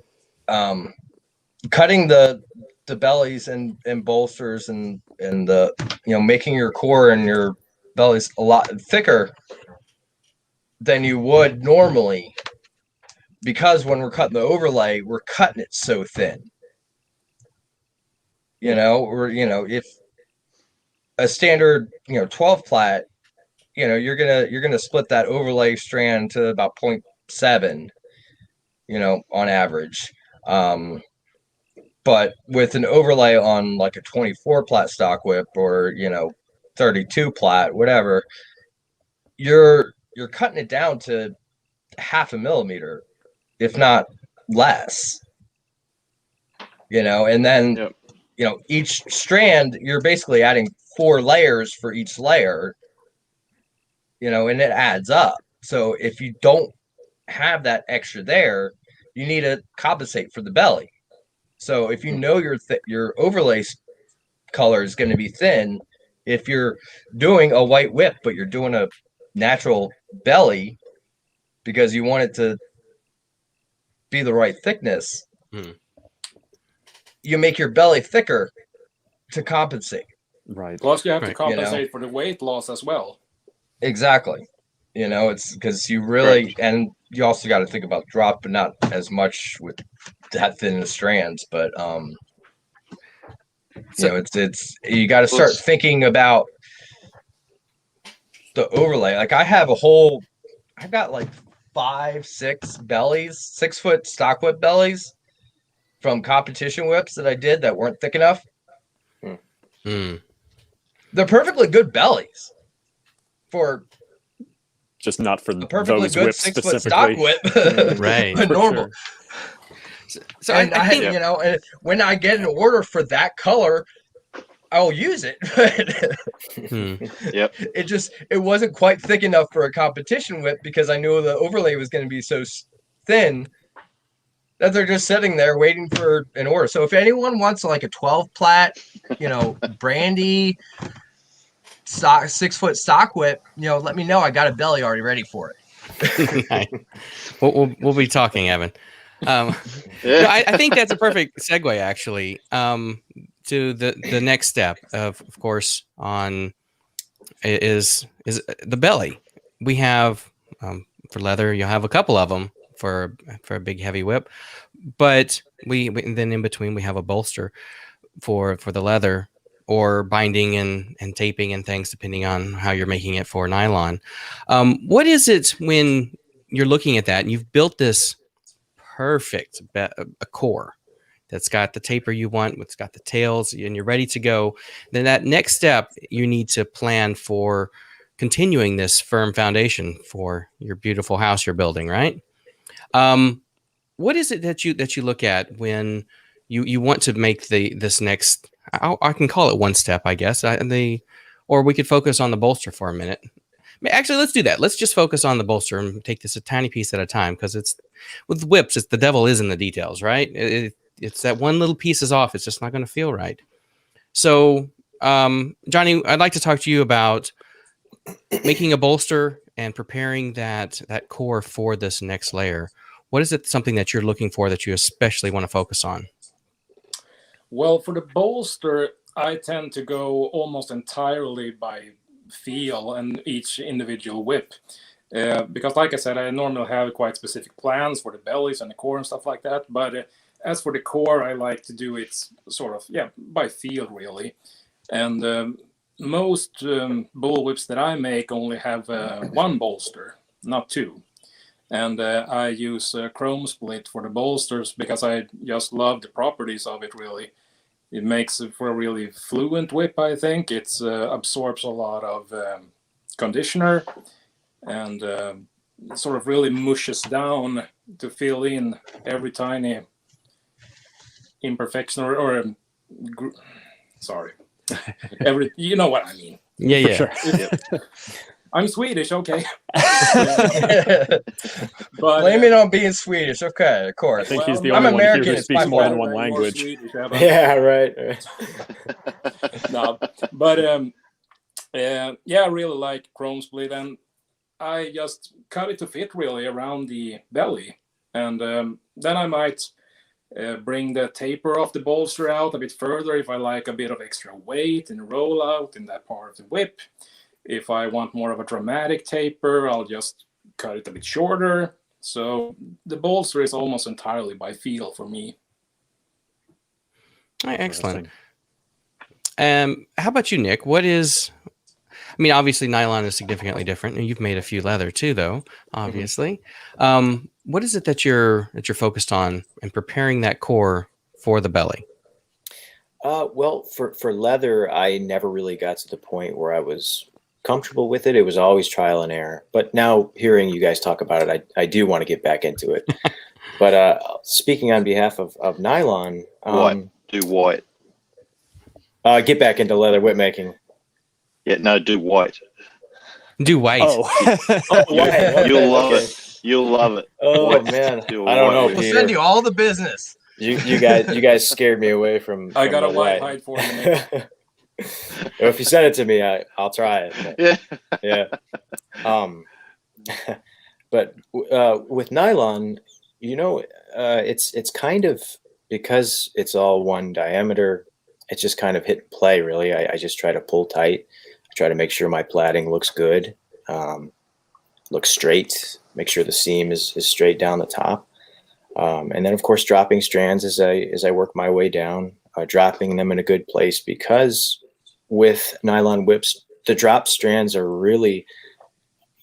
cutting the bellies and bolsters and the making your core and your bellies a lot thicker than you would normally, because when we're cutting the overlay, we're cutting it so thin. If a standard 12 plat, you're gonna split that overlay strand to about 0.7, on average. But with an overlay on like a 24 plat stock whip or 32 plat, whatever, you're cutting it down to half a millimeter, if not less. And then Yep. each strand, you're basically adding 4 layers for each layer, and it adds up. So if you don't have that extra there, you need to compensate for the belly. So if you know your overlay color is going to be thin, if you're doing a white whip but you're doing a natural belly because you want it to be the right thickness, you make your belly thicker to compensate. Right. Plus, you have to Right. compensate for the weight loss as well. Exactly. You know, it's because you really, and you also got to think about drop, but not as much with that thin of strands. But you know, it's you got to start thinking about the overlay. Like I've got like 5, 6 bellies, 6-foot stock whip bellies from competition whips that I did that weren't thick enough. Mm. They're perfectly good bellies for Just not for a perfectly those good whips 6-foot stock specifically. whip. Right. But For normal. sure. So And I think you know, and when I get an order for that color, I'll use it. Yep. It wasn't quite thick enough for a competition whip because I knew the overlay was going to be so thin that they're just sitting there waiting for an order. So if anyone wants like a 12 plat, you know, brandy stock 6-foot stock whip, you know, let me know. I got a belly already ready for it. Nice. We'll be talking, Evan. No, I think that's a perfect segue, actually, to the next step of course, on is the belly. We have for leather, you'll have a couple of them for a big heavy whip, but and then in between we have a bolster for the leather, or binding and taping and things, depending on how you're making it for nylon. What is it when you're looking at that and you've built this perfect a core that's got the taper you want, it's got the tails, and you're ready to go? Then that next step, you need to plan for continuing this firm foundation for your beautiful house you're building, right? What is it that you look at when you want to make this next? I can call it one step, I guess. Or we could focus on the bolster for a minute. Actually, let's do that. Let's just focus on the bolster and take this a tiny piece at a time, because it's with whips. It's the devil is in the details, right? It's that one little piece is off. It's just not going to feel right. So, Johnny, I'd like to talk to you about making a bolster and preparing that core for this next layer. What is it, something that you're looking for that you especially want to focus on? Well, for the bolster, I tend to go almost entirely by feel and each individual whip. Because like I said, I normally have quite specific plans for the bellies and the core and stuff like that. But as for the core, I like to do it sort of, by feel, really. And most bull whips that I make only have one bolster, not two. And I use chrome split for the bolsters because I just love the properties of it, really. It makes it for a really fluent whip, I think. It absorbs a lot of conditioner and sort of really mushes down to fill in every tiny imperfection sorry. You know what I mean. Yeah. Sure. I'm Swedish, okay. But blame it on being Swedish. Okay, of course. I think he's the I'm only one here American, who it's speaks my more than fault. one language. Yeah, right. No, but I really like chrome split, and I just cut it to fit really around the belly, and then I might bring the taper of the bolster out a bit further if I like a bit of extra weight and roll out in that part of the whip. If I want more of a dramatic taper, I'll just cut it a bit shorter. So the bolster is almost entirely by feel for me. All right, excellent. How about you, Nick? Obviously nylon is significantly different, and you've made a few leather too, though, obviously. What is it that you're focused on in preparing that core for the belly? Well, for leather, I never really got to the point where I was comfortable with it. It was always trial and error. But now hearing you guys talk about it, I do want to get back into it. But speaking on behalf of nylon, do white. Get back into leather whip making. Yeah, no, do white. Do white. Oh, White. You'll love it. You'll love it. Oh White. man, Do I don't know, white. We'll Peter. send you all the business. You guys scared me away from. I got a the white hide for you. If you send it to me, I'll try it. Yeah. But with nylon, it's kind of, because it's all one diameter, it's just kind of hit and play, really. I just try to pull tight. I try to make sure my plaiting looks good. look straight, make sure the seam is straight down the top. And then of course dropping strands as I work my way down, dropping them in a good place, because with nylon whips, the drop strands are really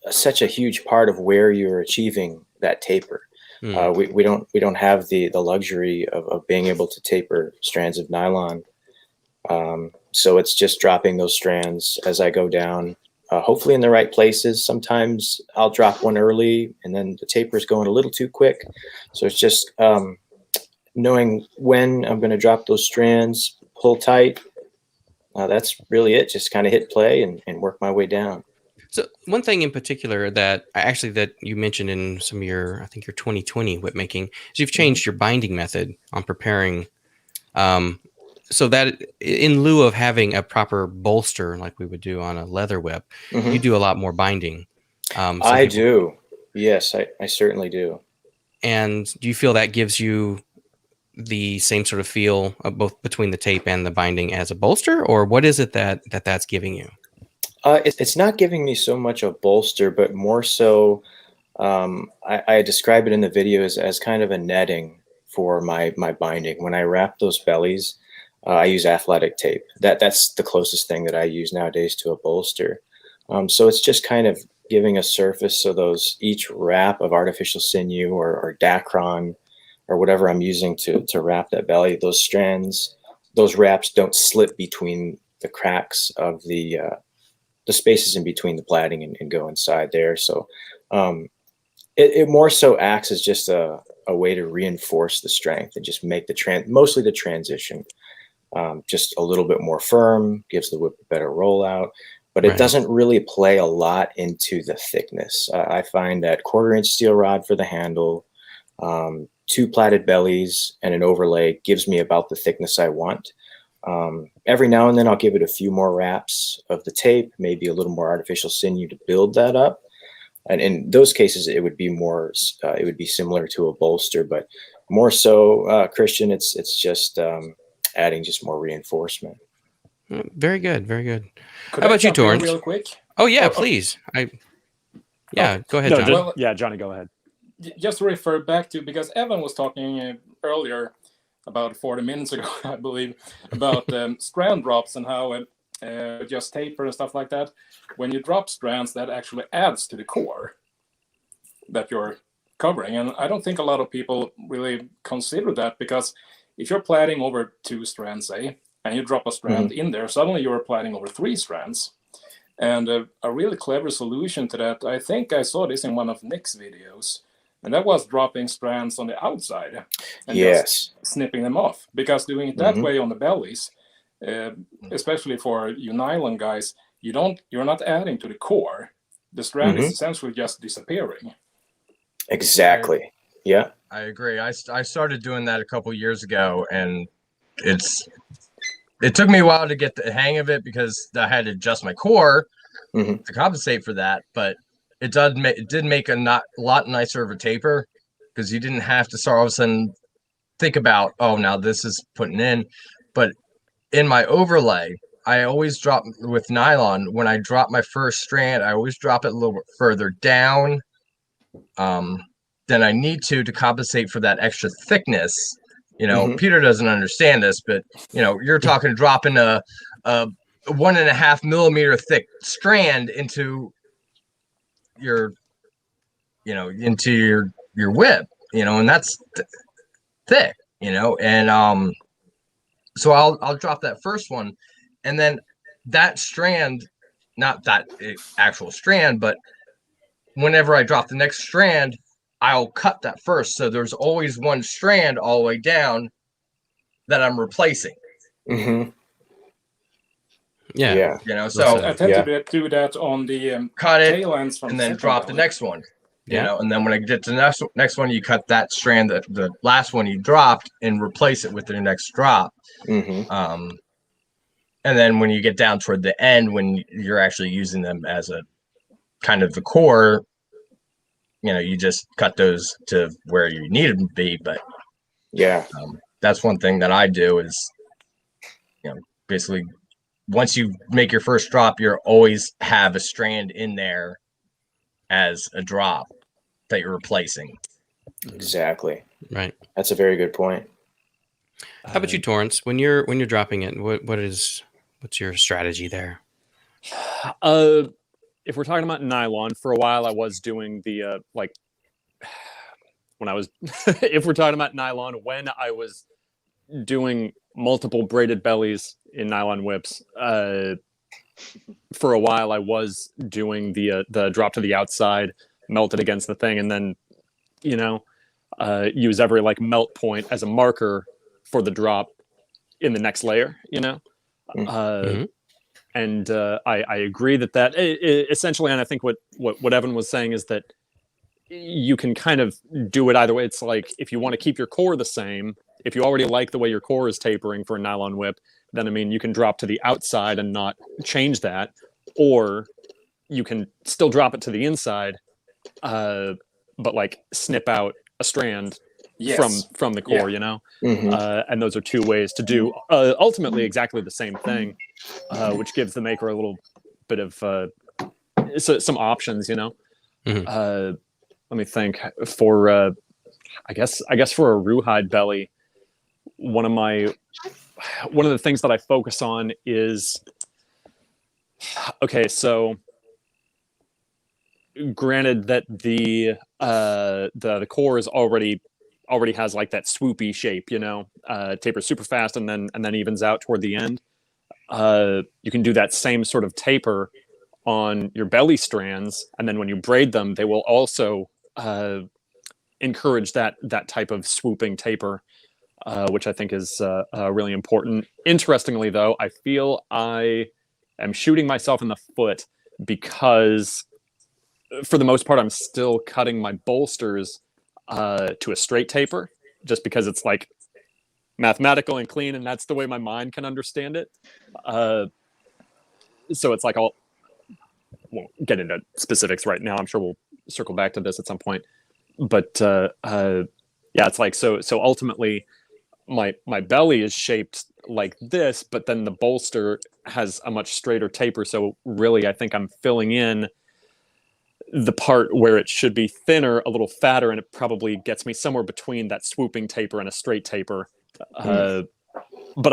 such a huge part of where you're achieving that taper. We don't have the luxury of being able to taper strands of nylon. So it's just dropping those strands as I go down, hopefully in the right places. Sometimes I'll drop one early and then the taper is going a little too quick. So it's just knowing when I'm going to drop those strands, pull tight. That's really it. Just kind of hit play and work my way down. So one thing in particular that you mentioned in some of your, I think your 2020 whip making, is you've changed your binding method on preparing, so that in lieu of having a proper bolster like we would do on a leather whip, you do a lot more binding. I do. Yes, I certainly do. And do you feel that gives you the same sort of feel of both between the tape and the binding as a bolster, or what is it that's giving you? It's not giving me so much a bolster, but more so, I describe it in the video as kind of a netting for my binding. When I wrap those bellies, I use athletic tape. That's the closest thing that I use nowadays to a bolster. So it's just kind of giving a surface so each wrap of artificial sinew or Dacron or whatever I'm using to wrap that belly, those strands, those wraps don't slip between the cracks of the spaces in between the plaiting and go inside there. So it more so acts as just a way to reinforce the strength and just make mostly the transition just a little bit more firm, gives the whip a better rollout, but it doesn't really play a lot into the thickness. I find that 1/4 inch steel rod for the handle, 2 plaited bellies and an overlay gives me about the thickness I want. Every now and then I'll give it a few more wraps of the tape, maybe a little more artificial sinew to build that up. And in those cases, it would be similar to a bolster, but more so, Christian, it's just adding just more reinforcement. Very good. Very good. Could How I about you, jump in Torrance? real quick? Oh yeah, Oh, please. Go ahead, No, John. Well, yeah, Johnny, go ahead. Just to refer back to, because Evan was talking earlier about 40 minutes ago, I believe, about strand drops and how just taper and stuff like that. When you drop strands, that actually adds to the core that you're covering. And I don't think a lot of people really consider that, because if you're plaiting over 2 strands, say, and you drop a strand in there, suddenly you're plaiting over 3 strands. And a really clever solution to that, I think I saw this in one of Nick's videos, and that was dropping strands on the outside and just snipping them off. Because doing it that way on the bellies, especially for you nylon guys, you're not adding to the core. The strand is essentially just disappearing. Exactly. Yeah. I agree. I started doing that a couple years ago, and it took me a while to get the hang of it because I had to adjust my core to compensate for that. But it did make a lot nicer of a taper, because you didn't have to start all of a sudden think about, oh, now this is putting in. But in my overlay, I always drop with nylon. When I drop my first strand, I always drop it a little bit further down than I need to compensate for that extra thickness. Peter doesn't understand this, but you're talking dropping a 1.5 millimeter thick strand into your whip, and that's thick, and so I'll drop that first one, and then that strand, not that actual strand, but whenever I drop the next strand, I'll cut that first. So there's always one strand all the way down that I'm replacing. Yeah. So I tend to do that on the cut it tail ends from and then second drop the belly. next one. And then when I get to the next one, you cut that strand, the last one you dropped, and replace it with the next drop. And then when you get down toward the end, when you're actually using them as a kind of the core, you just cut those to where you need them to be. But that's one thing that I do is, basically once you make your first drop, you always have a strand in there as a drop that you're replacing. Exactly. Right. That's a very good point. How about you, Torrance? When you're dropping it, what's your strategy there? If we're talking about nylon, for a while I was doing the like when I was if we're talking about nylon, when I was doing multiple braided bellies in nylon whips, for a while I was doing the drop to the outside, melt it against the thing, and then use every like melt point as a marker for the drop in the next layer. Mm-hmm. And I agree that essentially, and I think what Evan was saying is that you can kind of do it either way. It's like if you want to keep your core the same, if you already like the way your core is tapering for a nylon whip, then I mean you can drop to the outside and not change that, or you can still drop it to the inside, but like snip out a strand from the core, and those are two ways to do ultimately exactly the same thing, which gives the maker a little bit of some options. Mm-hmm. Let me think. For I guess for a rawhide belly, one of the things that I focus on is, okay, so granted that the core is already has like that swoopy shape, tapers super fast and then evens out toward the end. You can do that same sort of taper on your belly strands, and then when you braid them, they will also encourage that type of swooping taper, which I think is really important. Interestingly, though, I feel I am shooting myself in the foot because, for the most part, I'm still cutting my bolsters to a straight taper, just because it's like mathematical and clean, and that's the way my mind can understand it. So it's like won't get into specifics right now. I'm sure we'll circle back to this at some point. But yeah, it's like so ultimately my belly is shaped like this, but then the bolster has a much straighter taper. So really, I think I'm filling in the part where it should be thinner, a little fatter, and it probably gets me somewhere between that swooping taper and a straight taper. But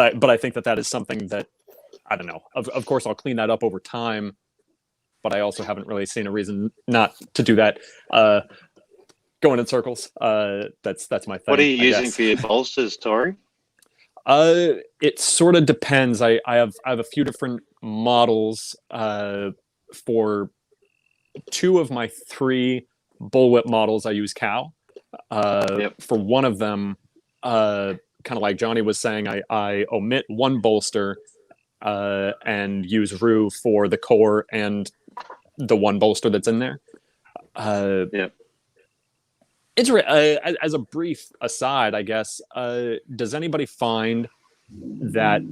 I think that is something that, I don't know. Of course, I'll clean that up over time, but I also haven't really seen a reason not to do that. Going in circles. That's my thing. What are you using for your bolsters, Tori? It sort of depends. I have a few different models. For two of my three bullwhip models, I use cow. For one of them, kind of like Johnny was saying, I omit one bolster and use Rue for the core and the one bolster that's in there. As a brief aside, I guess, does anybody find that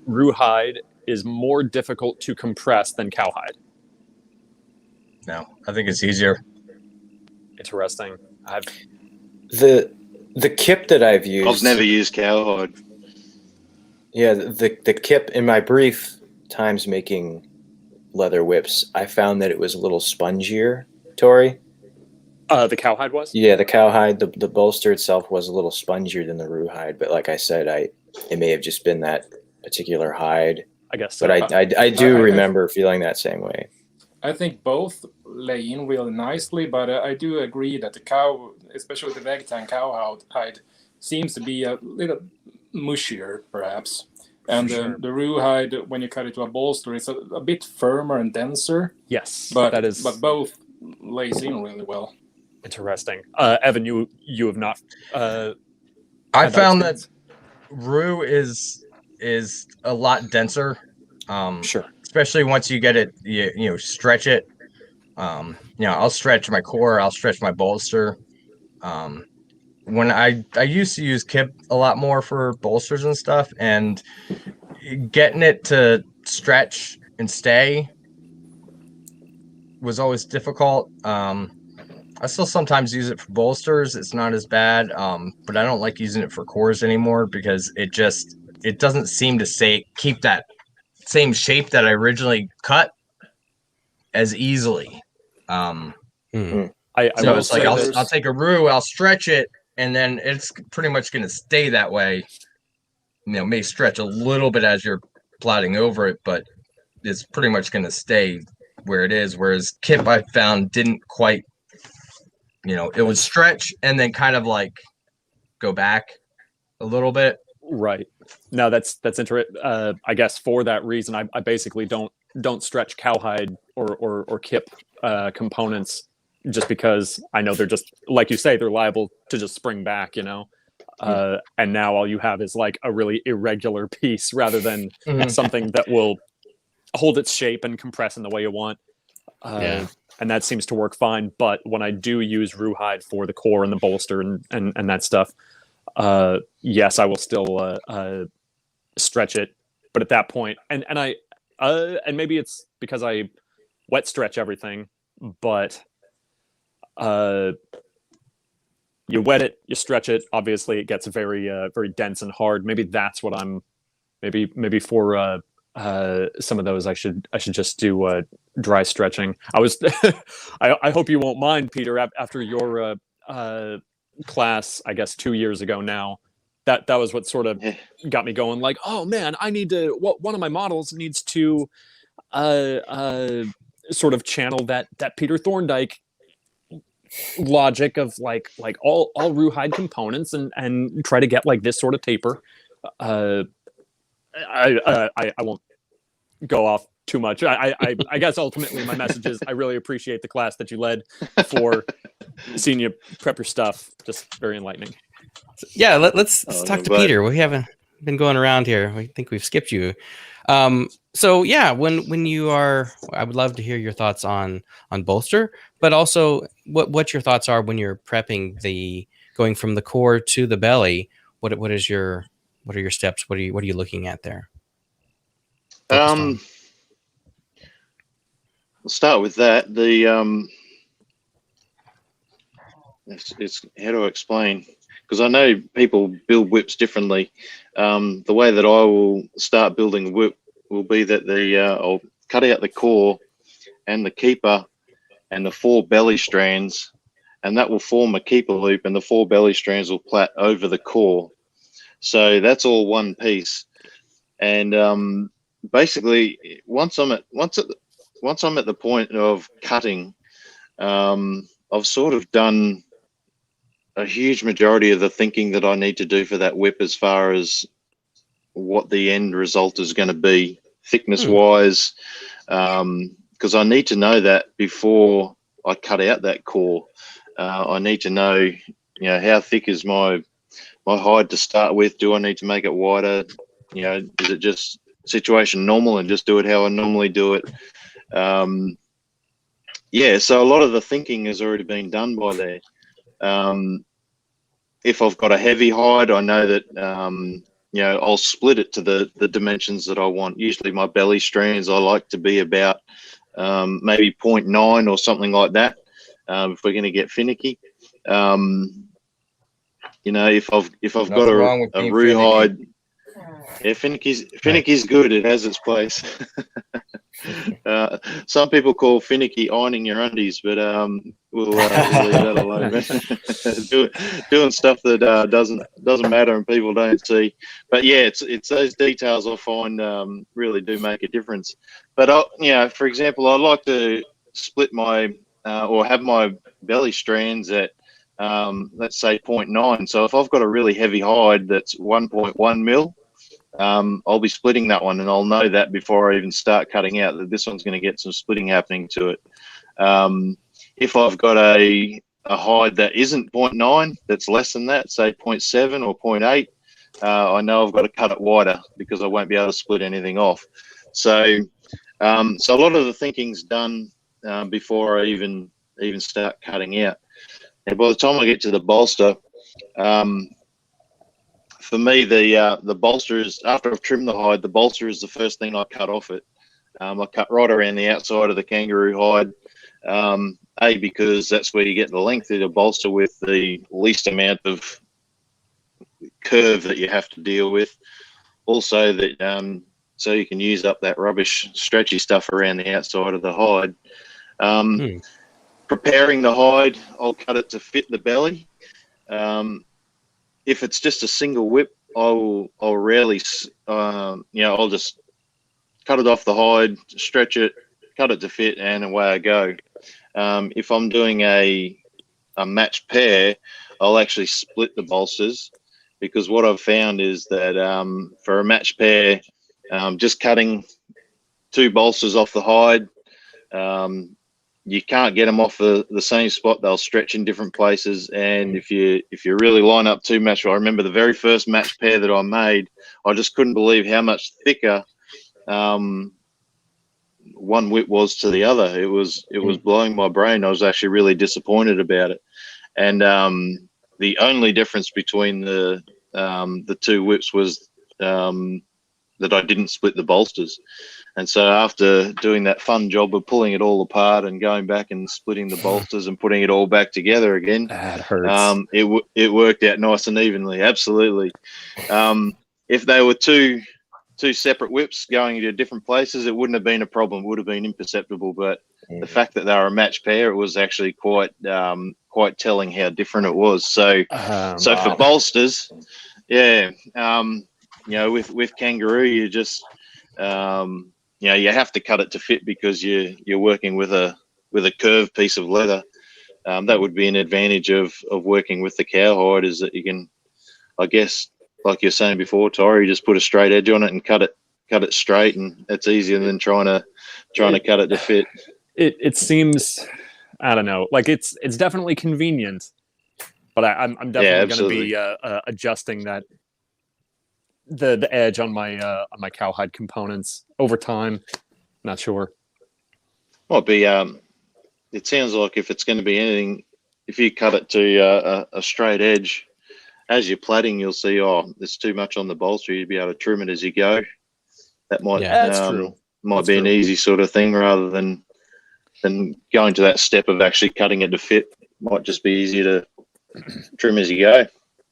rawhide is more difficult to compress than cowhide? No, I think it's easier. Interesting. The kip that I've used. I've never used cowhide. Yeah, the kip in my brief times making leather whips, I found that it was a little spongier, Tori. The cowhide was? Yeah, the cowhide, the bolster itself was a little spongier than the rawhide, but like I said, it may have just been that particular hide. I guess so. But I do remember feeling that same way. I think both lay in really nicely, but I do agree that the cow, especially the vegetan cowhide, seems to be a little mushier, perhaps. And the rawhide, when you cut it to a bolster, it's a bit firmer and denser. Yes, but both lays in really well. Interesting. Evan, you have not. I found that Rue is a lot denser. Sure. Especially once you get it, you stretch it. I'll stretch my core. I'll stretch my bolster. When I used to use kip a lot more for bolsters and stuff, and getting it to stretch and stay was always difficult. I still sometimes use it for bolsters. It's not as bad, but I don't like using it for cores anymore because it doesn't seem to keep that same shape that I originally cut as easily. I So will it's like say I'll there's- take a roux, I'll stretch it, and then it's pretty much going to stay that way. You know, may stretch a little bit as you're plotting over it, but it's pretty much going to stay where it is. Whereas Kip, I found, didn't quite, you know, it would stretch and then kind of like go back a little bit. Right. No, that's interesting. I guess for that reason, I basically don't stretch cowhide or kip components, just because I know they're just, like you say, they're liable to just spring back, you know. And now all you have is like a really irregular piece rather than something that will hold its shape and compress in the way you want. Yeah. And that seems to work fine. But when I do use rawhide for the core and the bolster and that stuff, yes, I will still stretch it. But at that point, and maybe it's because I wet stretch everything, but you wet it, you stretch it. Obviously, it gets very very dense and hard. Maybe that's what I'm. Maybe for some of those, I should just do dry stretching. I was. I hope you won't mind, Peter. After your class, I guess 2 years ago now, that was what sort of got me going. Like, oh man, I need to. One of my models needs to sort of channel that Peter Thorndike logic of like all rawhide components and try to get like this sort of taper. I won't go off too much. I guess ultimately my message is I really appreciate the class that you led for seeing you prep your stuff. Just very enlightening. Yeah, let's talk no, to but- Peter. We haven't been going around here. I think we've skipped you. So yeah, when you are, I would love to hear your thoughts on bolster, but also what your thoughts are when you're prepping the going from the core to the belly. What are your steps? What are you looking at there? Focused on? We'll start with that. The it's how to explain, because I know people build whips differently. The way that I will start building a whip will be that I'll cut out the core and the keeper and the 4 belly strands, and that will form a keeper loop, and the 4 belly strands will plait over the core. So that's all one piece. And basically, once I'm at the point of cutting, I've sort of done a huge majority of the thinking that I need to do for that whip as far as what the end result is going to be thickness wise, because I need to know that before I cut out that core. I need to know, how thick is my hide to start with. Do I need to make it wider? Is it just situation normal and just do it how I normally do it? So a lot of the thinking has already been done by there. If I've got a heavy hide, I know that I'll split it to the dimensions that I want. Usually my belly strands I like to be about maybe 0.9 or something like that, if we're going to get finicky. If I've got a rawhide, finiky's good. It has its place. Some people call finicky ironing your undies, but we'll leave that alone. Doing stuff that doesn't matter and people don't see. But yeah, it's those details I find really do make a difference. But for example, I like to split my or have my belly strands at let's say 0.9. So if I've got a really heavy hide that's 1.1 mil. I'll be splitting that one, and I'll know that before I even start cutting out that this one's going to get some splitting happening to it. If I've got a hide that isn't 0.9, that's less than that, say 0.7 or 0.8, I know I've got to cut it wider because I won't be able to split anything off. So a lot of the thinking's done before I even start cutting out. And by the time I get to the bolster, for me, the bolster is, after I've trimmed the hide, the bolster is the first thing I cut off it. I cut right around the outside of the kangaroo hide, because that's where you get the length of the bolster with the least amount of curve that you have to deal with. Also, that so you can use up that rubbish stretchy stuff around the outside of the hide. preparing the hide, I'll cut it to fit the belly. If it's just a single whip, I'll rarely, I'll just cut it off the hide, stretch it, cut it to fit, and away I go. If I'm doing a matched pair, I'll actually split the bolsters, because what I've found is that for a matched pair, just cutting 2 bolsters off the hide, you can't get them off the same spot. They'll stretch in different places, and if you really line up 2 match, I remember the very first match pair that I made, I just couldn't believe how much thicker one whip was to the other. It was blowing my brain. I was actually really disappointed about it. And the only difference between the 2 whips was that I didn't split the bolsters. And so after doing that fun job of pulling it all apart and going back and splitting the bolsters and putting it all back together again, that hurts. It worked out nice and evenly. Absolutely. If they were two separate whips going to different places, it wouldn't have been a problem. It would have been imperceptible. But the fact that they were a match pair, it was actually quite telling how different it was. So for bolsters, with kangaroo, you just you have to cut it to fit, because you're working with a curved piece of leather. That would be an advantage of working with the cowhide, is that you can, I guess, like you're saying before, Tori, you just put a straight edge on it and cut it straight, and it's easier than trying to cut it to fit. It seems, I don't know, like it's definitely convenient, but I'm definitely going to be adjusting that the edge on my cowhide components over time. Not sure. Might be. It sounds like if it's going to be anything, if you cut it to a straight edge, as you're plaiting, you'll see, there's too much on the bolster. You'd be able to trim it as you go. That might that's true. Might be an easy sort of thing, rather than going to that step of actually cutting it to fit. Might just be easier to trim as you go.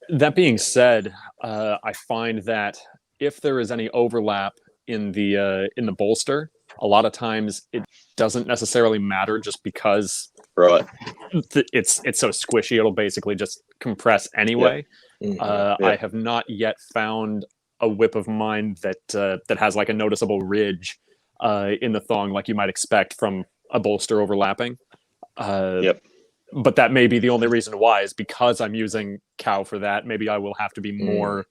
That being said, I find that if there is any overlap in the bolster, a lot of times it doesn't necessarily matter, just because it's so squishy. It'll basically just compress anyway. I have not yet found a whip of mine that has like a noticeable ridge in the thong, like you might expect from a bolster overlapping. But that may be the only reason why, is because I'm using cow for that. Maybe I will have to be more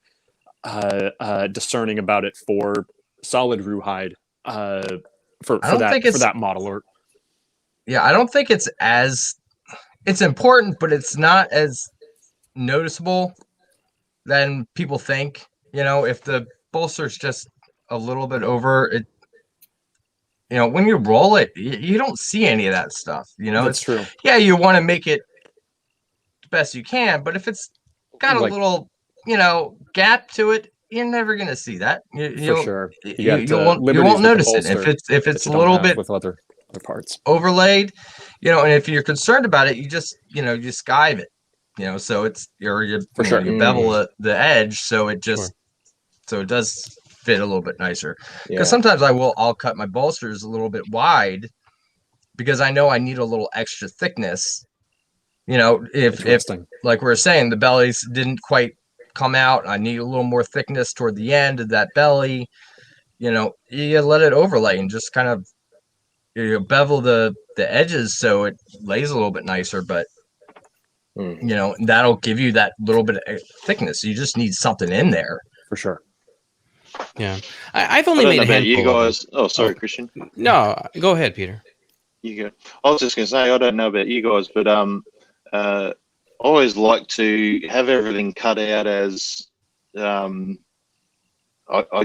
discerning about it for solid rawhide for that model. Or I don't think it's important, but it's not as noticeable than people think. If the bolster's just a little bit over it, when you roll it, you don't see any of that stuff. That's true. Yeah, you want to make it the best you can, but if it's got a little, gap to it, you're never gonna see that. For sure. You won't notice it if it's a little bit with other parts overlaid, and if you're concerned about it, you just you skive it, so it's you bevel the edge, so it just so it does fit a little bit nicer. Because sometimes I'll cut my bolsters a little bit wide, because I know I need a little extra thickness. If like we were saying, the bellies didn't quite come out, I need a little more thickness toward the end of that belly. You let it overlay and just kind of bevel the edges so it lays a little bit nicer, but that'll give you that little bit of thickness. You just need something in there for sure. Yeah, I've only made a handful. You guys. Oh, sorry, Christian. No, go ahead, Peter. You go. I was just going to say, I don't know about you guys, but I always like to have everything cut out as, I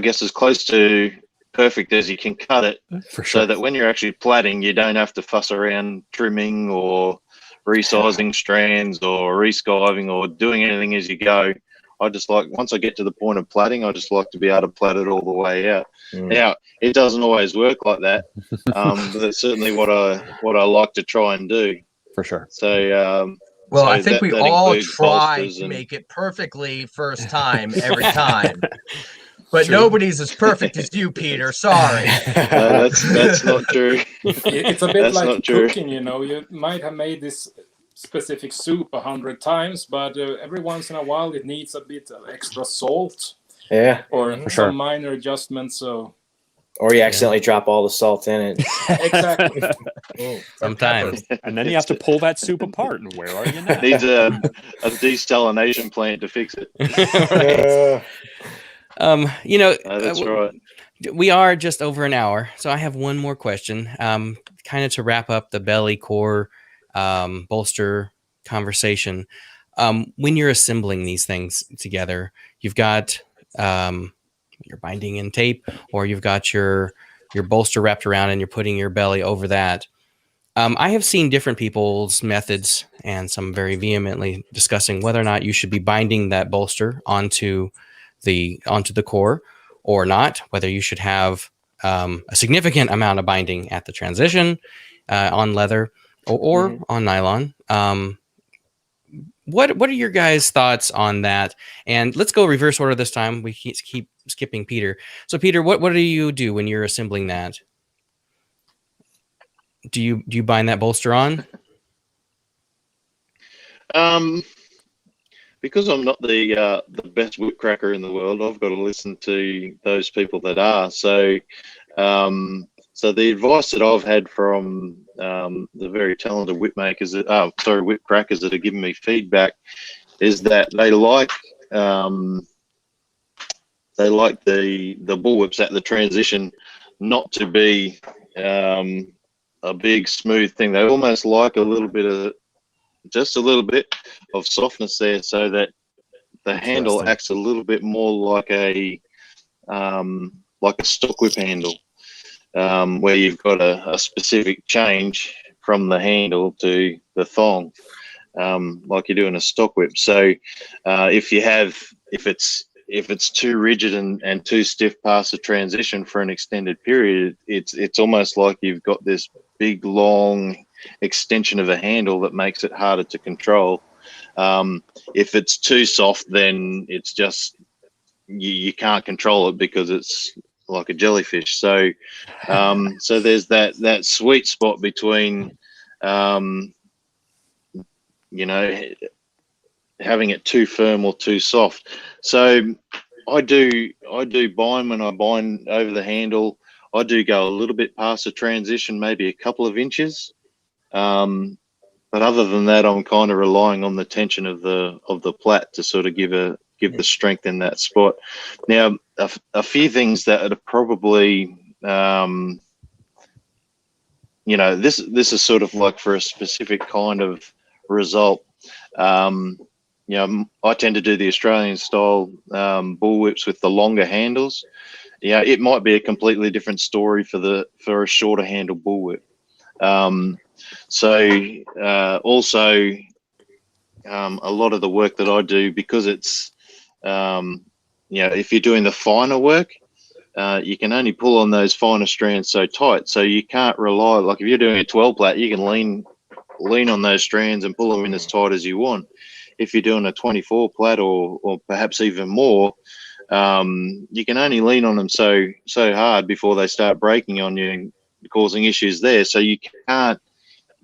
guess, as close to perfect as you can cut it, so that when you're actually plaiting, you don't have to fuss around trimming or resizing strands or reskiving or doing anything as you go. I just like, once I get to the point of plaiting, I just like to be able to plait it all the way out. Now, it doesn't always work like that, but that's certainly what I like to try and do. For sure. So, I think we all try to make it perfectly first time, every time. But True. nobody's as perfect as you, Peter. Sorry. That's not true. It's a bit That's like not true. cooking, you know. You might have made this specific soup 100 times, but every once in a while it needs a bit of extra salt Yeah. or For sure. some minor adjustments. So Or you accidentally drop all the salt in it. exactly. Ooh, Sometimes. And then you have to pull that soup apart. And where are you now? Needs a desalination plant to fix it. Right. You know, That's right. we are just over an hour, so I have one more question. Kind of to wrap up the belly core bolster conversation. When you're assembling these things together, you've got your binding in tape, or you've got your bolster wrapped around, and you're putting your belly over that. I have seen different people's methods, and some very vehemently discussing whether or not you should be binding that bolster onto the core or not. Whether you should have a significant amount of binding at the transition on leather or on nylon. What are your guys' thoughts on that? And let's go reverse order this time. We keep skipping Peter. So Peter, what do you do when you're assembling that? Do you bind that bolster on? Because I'm not the best whip cracker in the world, I've got to listen to those people that are. So the advice that I've had from the very talented whipmakers, whip crackers that are giving me feedback, is that they like the bullwhips at the transition not to be a big smooth thing. They almost like just a little bit of softness there, so that the handle acts a little bit more like a stock whip handle, where you've got a specific change from the handle to the thong, like you do in a stock whip. So if it's too rigid and too stiff past the transition for an extended period, it's almost like you've got this big long extension of a handle that makes it harder to control. If it's too soft, then it's just you can't control it because it's like a jellyfish. So there's that sweet spot between having it too firm or too soft. So I do bind. When I bind over the handle, I do go a little bit past the transition, maybe a couple of inches. But other than that, I'm kind of relying on the tension of the plait to sort of give the strength in that spot. Now, a few things that are probably, this is sort of like for a specific kind of result. I tend to do the Australian style bullwhips with the longer handles. Yeah, it might be a completely different story for a shorter handle bullwhip. Also, a lot of the work that I do, because it's, if you're doing the finer work, you can only pull on those finer strands so tight. So you can't rely, like if you're doing a 12 plait, you can lean on those strands and pull them in as tight as you want. If you're doing a 24 plait or perhaps even more, you can only lean on them so hard before they start breaking on you and causing issues there. So you can't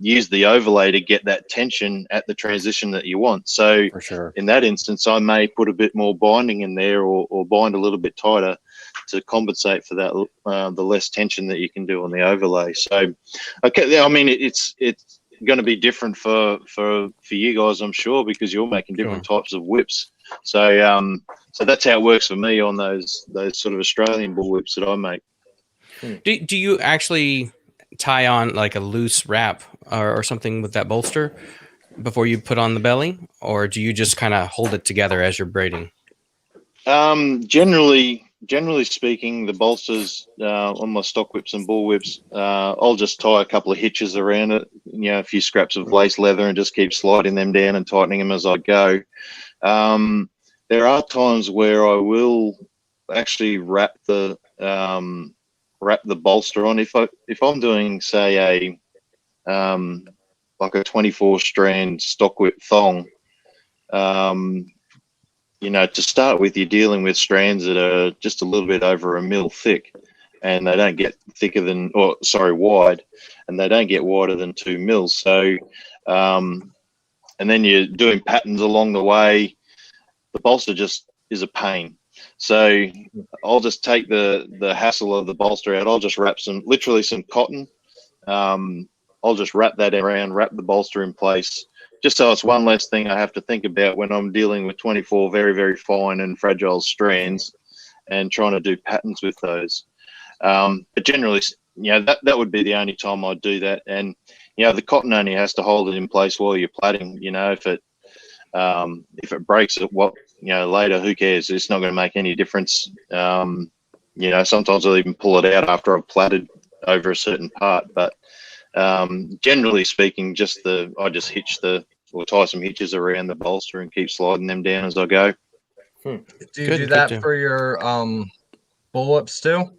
use the overlay to get that tension at the transition that you want. So For sure. in that instance, I may put a bit more binding in there or bind a little bit tighter to compensate for that, the less tension that you can do on the overlay. So, okay, I mean, it's going to be different for you guys, I'm sure, because you're making different types of whips. So that's how it works for me on those sort of Australian bull whips that I make. Do you actually tie on like a loose wrap or something with that bolster before you put on the belly, or do you just kind of hold it together as you're braiding? Generally speaking, the bolsters on my stock whips and bull whips, I'll just tie a couple of hitches around it, a few scraps of lace leather, and just keep sliding them down and tightening them as I go. There are times where I will actually wrap the bolster on. If I'm doing, say, like a 24 strand stock whip thong, to start with, you're dealing with strands that are just a little bit over a mil thick, and they don't get wide, and they don't get wider than 2 mils. So, and then you're doing patterns along the way. The bolster just is a pain. So I'll just take the hassle of the bolster out. I'll just wrap some cotton. I'll just wrap that around, wrap the bolster in place, just so it's one less thing I have to think about when I'm dealing with 24 very, very fine and fragile strands and trying to do patterns with those. But generally, that would be the only time I'd do that. And, the cotton only has to hold it in place while you're plaiting. If it breaks it, later, who cares? It's not going to make any difference. Sometimes I'll even pull it out after I've plaited over a certain part. But generally speaking, I just tie some hitches around the bolster and keep sliding them down as I go. Do you do that for your bullwhips too?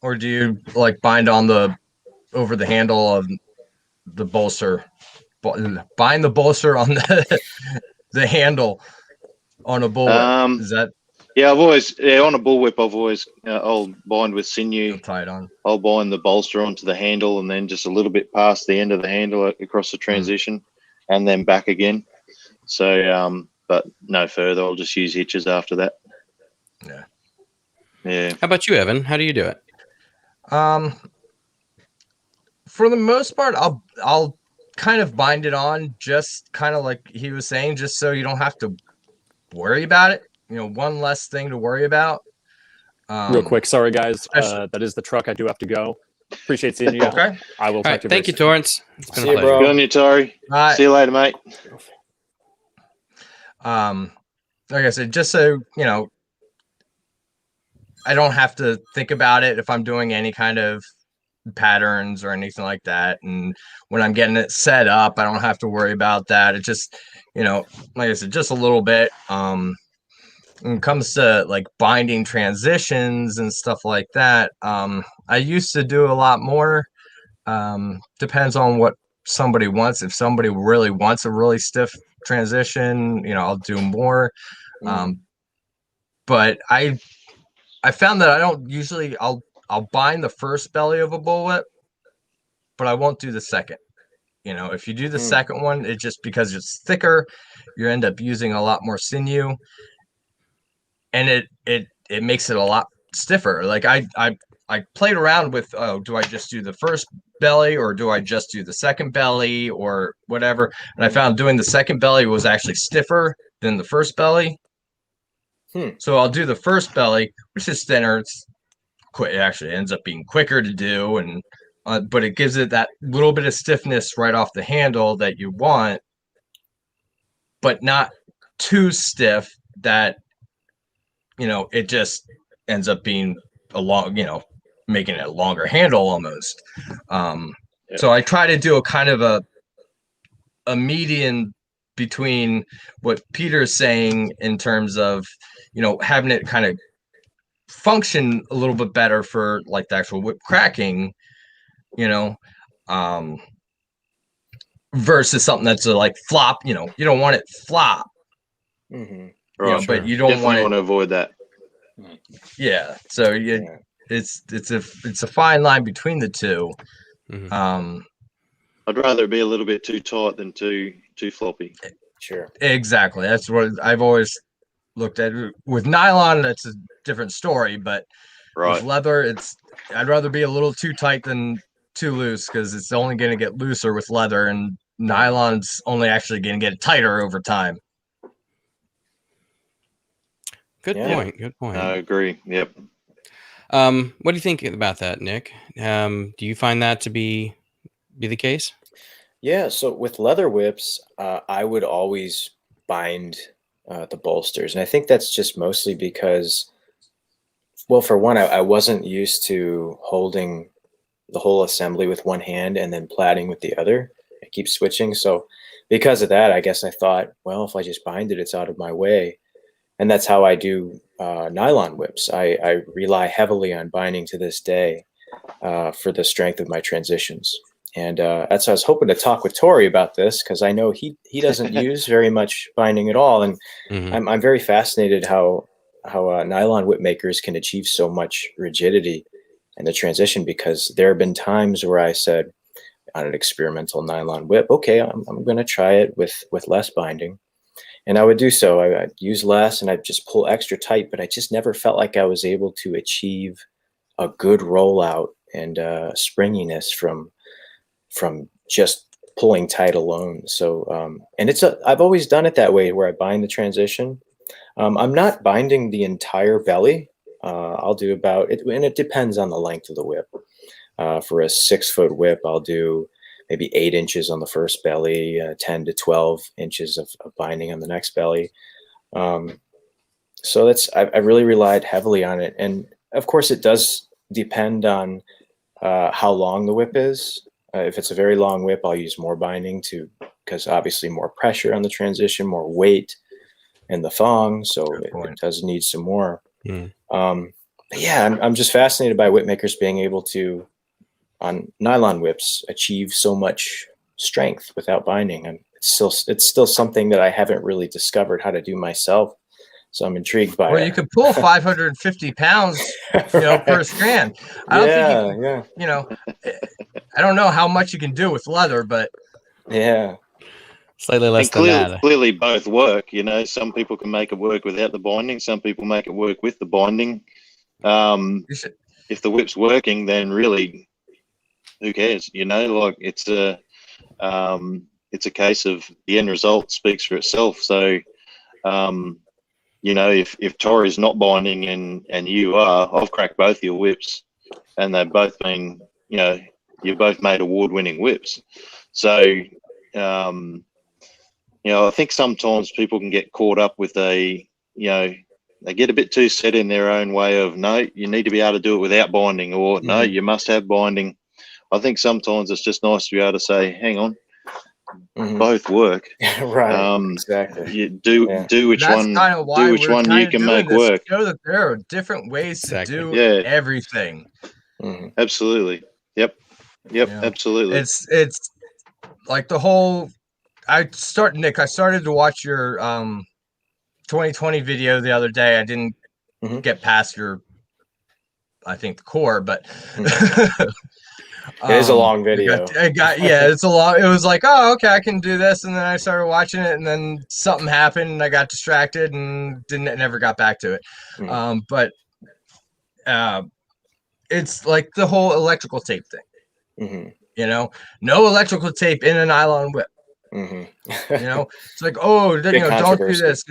Or do you like bind on over the handle of the bolster? Bind the bolster on the handle on a bullwhip. Is that? Yeah, on a bullwhip, I'll bind with sinew. Tie it on. I'll bind the bolster onto the handle and then just a little bit past the end of the handle across the transition and then back again. So, but no further. I'll just use hitches after that. Yeah. How about you, Evan? How do you do it? For the most part, I'll kind of bind it on, just kind of like he was saying, just so you don't have to worry about it. One less thing to worry about. Real quick, sorry guys, that is the truck. I do have to go. Appreciate seeing you. Okay. I will talk to you. Thank you, Torrance. It's been See a you, pleasure. bro. Good on you, Tori. See you later, mate. Like I said, just so I don't have to think about it if I'm doing any kind of patterns or anything like that. And when I'm getting it set up, I don't have to worry about that. It just, like I said, just a little bit. When it comes to like binding transitions and stuff like that, I used to do a lot more. Depends on what somebody wants. If somebody really wants a really stiff transition, I'll do more. But I found that I don't usually. I'll bind the first belly of a bullwhip, but I won't do the second. If you do the second one, it's just because it's thicker, you end up using a lot more sinew, and it makes it a lot stiffer. Like I played around with, do I just do the first belly or do I just do the second belly or whatever? And I found doing the second belly was actually stiffer than the first belly. So I'll do the first belly, which is thinner. It actually ends up being quicker to do, and but it gives it that little bit of stiffness right off the handle that you want, but not too stiff that it just ends up being a long, making it a longer handle almost. So I try to do a kind of a median between what Peter's saying in terms of having it kind of function a little bit better for like the actual whip cracking, versus something that's like flop. You don't want it flop. Right, but you don't definitely want to avoid that. Yeah, so it's a fine line between the two. I'd rather it be a little bit too tight than too floppy. Sure. Exactly. That's what I've always looked at. With nylon, that's a different story, but with leather, I'd rather be a little too tight than too loose, because it's only going to get looser with leather, and nylon's only actually going to get tighter over time. Good point. Good point. I agree. Yep. What do you think about that, Nick? Do you find that to be the case? Yeah. So with leather whips, I would always bind the bolsters, and I think that's just mostly because, well, for one, I wasn't used to holding the whole assembly with one hand and then plaiting with the other. I keep switching. So because of that, I guess I thought, well, if I just bind it, it's out of my way. And that's how I do nylon whips. I rely heavily on binding to this day for the strength of my transitions. And that's why I was hoping to talk with Tori about this, because I know he doesn't use very much binding at all, and Mhm. I'm very fascinated how nylon whip makers can achieve so much rigidity in the transition, because there have been times where I said on an experimental nylon whip, okay, I'm going to try it with less binding, and I would do so. I'd use less and I'd just pull extra tight, but I just never felt like I was able to achieve a good rollout and springiness from just pulling tight alone. So, and I've always done it that way, where I bind the transition. I'm not binding the entire belly. I'll do about it, and it depends on the length of the whip. For a 6-foot whip, I'll do maybe 8 inches on the first belly, 10 to 12 inches of binding on the next belly. So I really relied heavily on it. And of course it does depend on how long the whip is. If it's a very long whip, I'll use more binding because obviously more pressure on the transition, more weight in the thong. So it does need some more. Mm. But yeah, I'm just fascinated by whip makers being able to, on nylon whips, achieve so much strength without binding. And it's still something that I haven't really discovered how to do myself. So I'm intrigued by Or it. you could pull 550 pounds, per strand. I don't think you know, I don't know how much you can do with leather, but yeah. Slightly less And than that. clearly both work. Some people can make it work without the binding. Some people make it work with the binding. If the whip's working, then really, who cares? Like it's a case of the end result speaks for itself. So, if Tori's not binding and you are, I've cracked both your whips, and they've both been, you both made award-winning whips. So, I think sometimes people can get caught up with they get a bit too set in their own way of, no, you need to be able to do it without binding, or no, you must have binding. I think sometimes it's just nice to be able to say, hang on, both work. Right. Exactly. You do which that's one, kind of why do which we're one you can make work. Show that there are different ways to do everything. Absolutely. Yep. Absolutely. It's like the whole. I started to watch your 2020 video the other day. I didn't get past your, I think, the core, but it is a long video. It's a long. It was like, oh, okay, I can do this, and then I started watching it, and then something happened, and I got distracted and never got back to it. But it's like the whole electrical tape thing. No electrical tape in a nylon whip. It's like, oh, don't do this.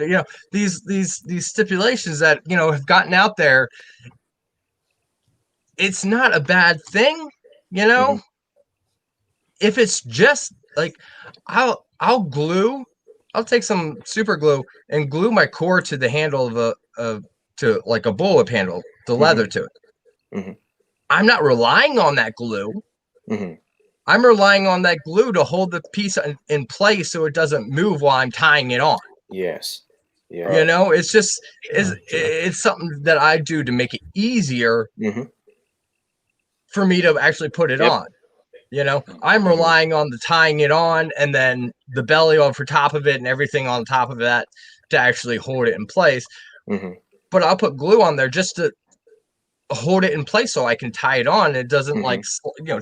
These stipulations that have gotten out there. It's not a bad thing, if it's just like, I'll take some super glue and glue my core to the handle to like a bullwhip handle, the leather to it. I'm not relying on that glue. I'm relying on that glue to hold the piece in place so it doesn't move while I'm tying it on. Yes. Yeah. It's just it's something that I do to make it easier for me to actually put it on. I'm relying on the tying it on and then the belly over top of it and everything on top of that to actually hold it in place. But I'll put glue on there just to hold it in place so I can tie it on. It doesn't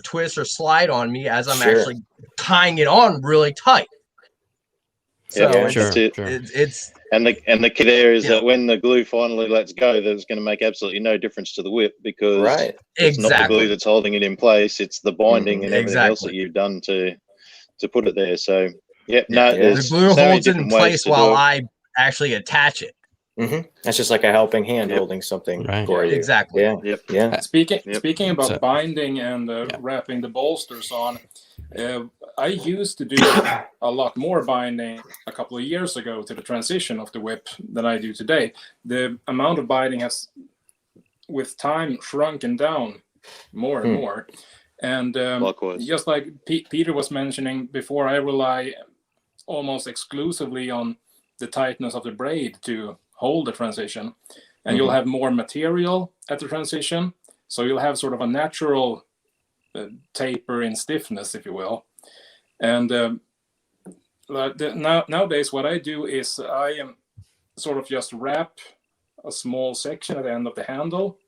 twist or slide on me as I'm actually tying it on really tight. So it's and the key there is that when the glue finally lets go, that's going to make absolutely no difference to the whip, because it's not the glue that's holding it in place, it's the binding and everything else that you've done to put it there. So the glue holds it in place while I actually attach it. That's just like a helping hand holding something for you. Exactly. Yeah. Speaking about binding and wrapping the bolsters on, I used to do a lot more binding a couple of years ago to the transition of the whip than I do today. The amount of binding has, with time, shrunken down more and more. And just like Peter was mentioning before, I rely almost exclusively on the tightness of the braid to hold the transition, and you'll have more material at the transition, so you'll have sort of a natural taper in stiffness, if you will. And nowadays, what I do is I sort of just wrap a small section at the end of the handle,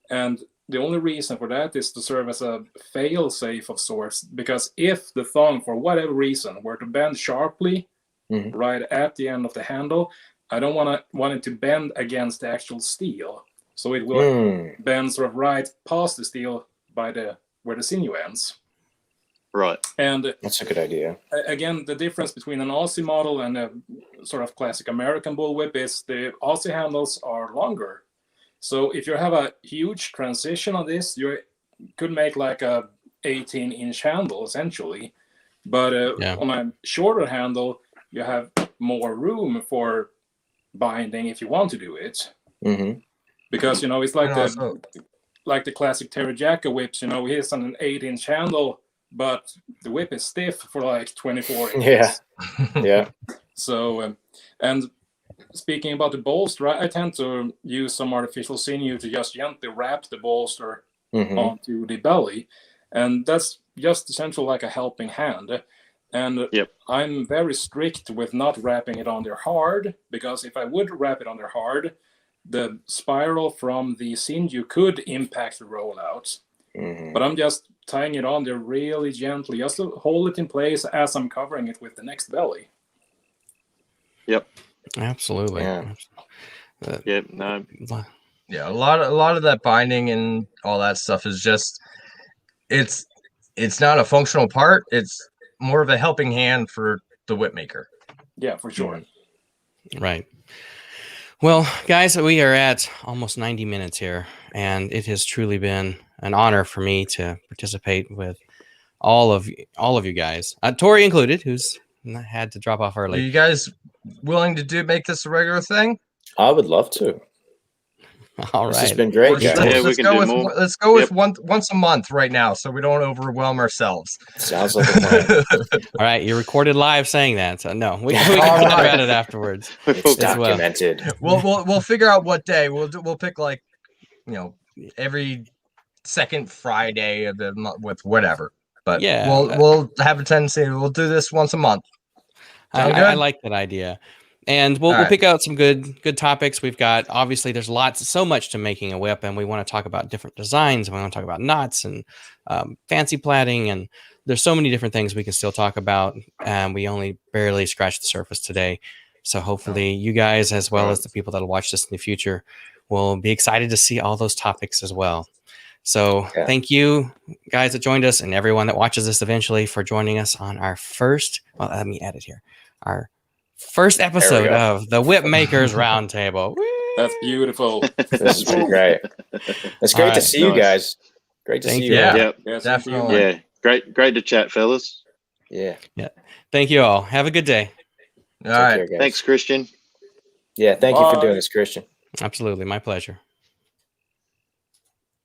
and the only reason for that is to serve as a fail-safe of sorts, because if the thong, for whatever reason, were to bend sharply right at the end of the handle, I don't want it to bend against the actual steel. So it will bend sort of right past the steel by where the sinew ends. Right. And That's a good idea. Again, the difference between an Aussie model and a sort of classic American bullwhip is the Aussie handles are longer. So if you have a huge transition on this, you could make like a 18-inch handle essentially. But on a shorter handle, you have more room for binding if you want to do it. Because, it's like the classic Terry Jacka whips, he's on an 8-inch handle, but the whip is stiff for like 24 inches. Yeah. So, and speaking about the bolster, I tend to use some artificial sinew to just gently wrap the bolster onto the belly. And that's just essentially like a helping hand. And I'm very strict with not wrapping it on there hard, because if I would wrap it on there hard, the spiral from the sinew could impact the rollout. But I'm just tying it on there really gently, just to hold it in place as I'm covering it with the next belly. Yep. Absolutely. Yeah. Yeah, a lot of that binding and all that stuff is just it's not a functional part. It's more of a helping hand for the Whipmaker. Yeah, for sure. Right. Well, guys, we are at almost 90 minutes here, and it has truly been an honor for me to participate with all of you guys, Tori included, who's had to drop off Are early. you guys willing to make this a regular thing? I would love to. All This right. has been great, guys. Let's go with once a month right now, so we don't overwhelm ourselves. Sounds like a plan. All right, you're recorded live saying that, so no, we can talk about it afterwards. It's documented. We'll figure out what day. We'll pick like, every second Friday of the month with whatever. But we'll have a tendency. We'll do this once a month. I like that idea. And we'll pick out some good topics. We've got, obviously, there's so much to making a whip, and we want to talk about different designs. We want to talk about knots and fancy plaiting, and there's so many different things we can still talk about. And we only barely scratched the surface today. So hopefully you guys, as well as the people that'll watch this in the future, will be excited to see all those topics as well. So thank you guys that joined us, and everyone that watches this eventually, for joining us on our first, let me add it here, our first episode of the Whipmakers Roundtable. That's beautiful. This has been great. It's great to see you guys. Great to see you. Yeah, Yes, definitely. Yeah, great to chat, fellas. Yeah. Thank you all. Have a good day. All right. Take care, guys. Thanks, Christian. Yeah, thank you for doing this, Christian. Absolutely. My pleasure.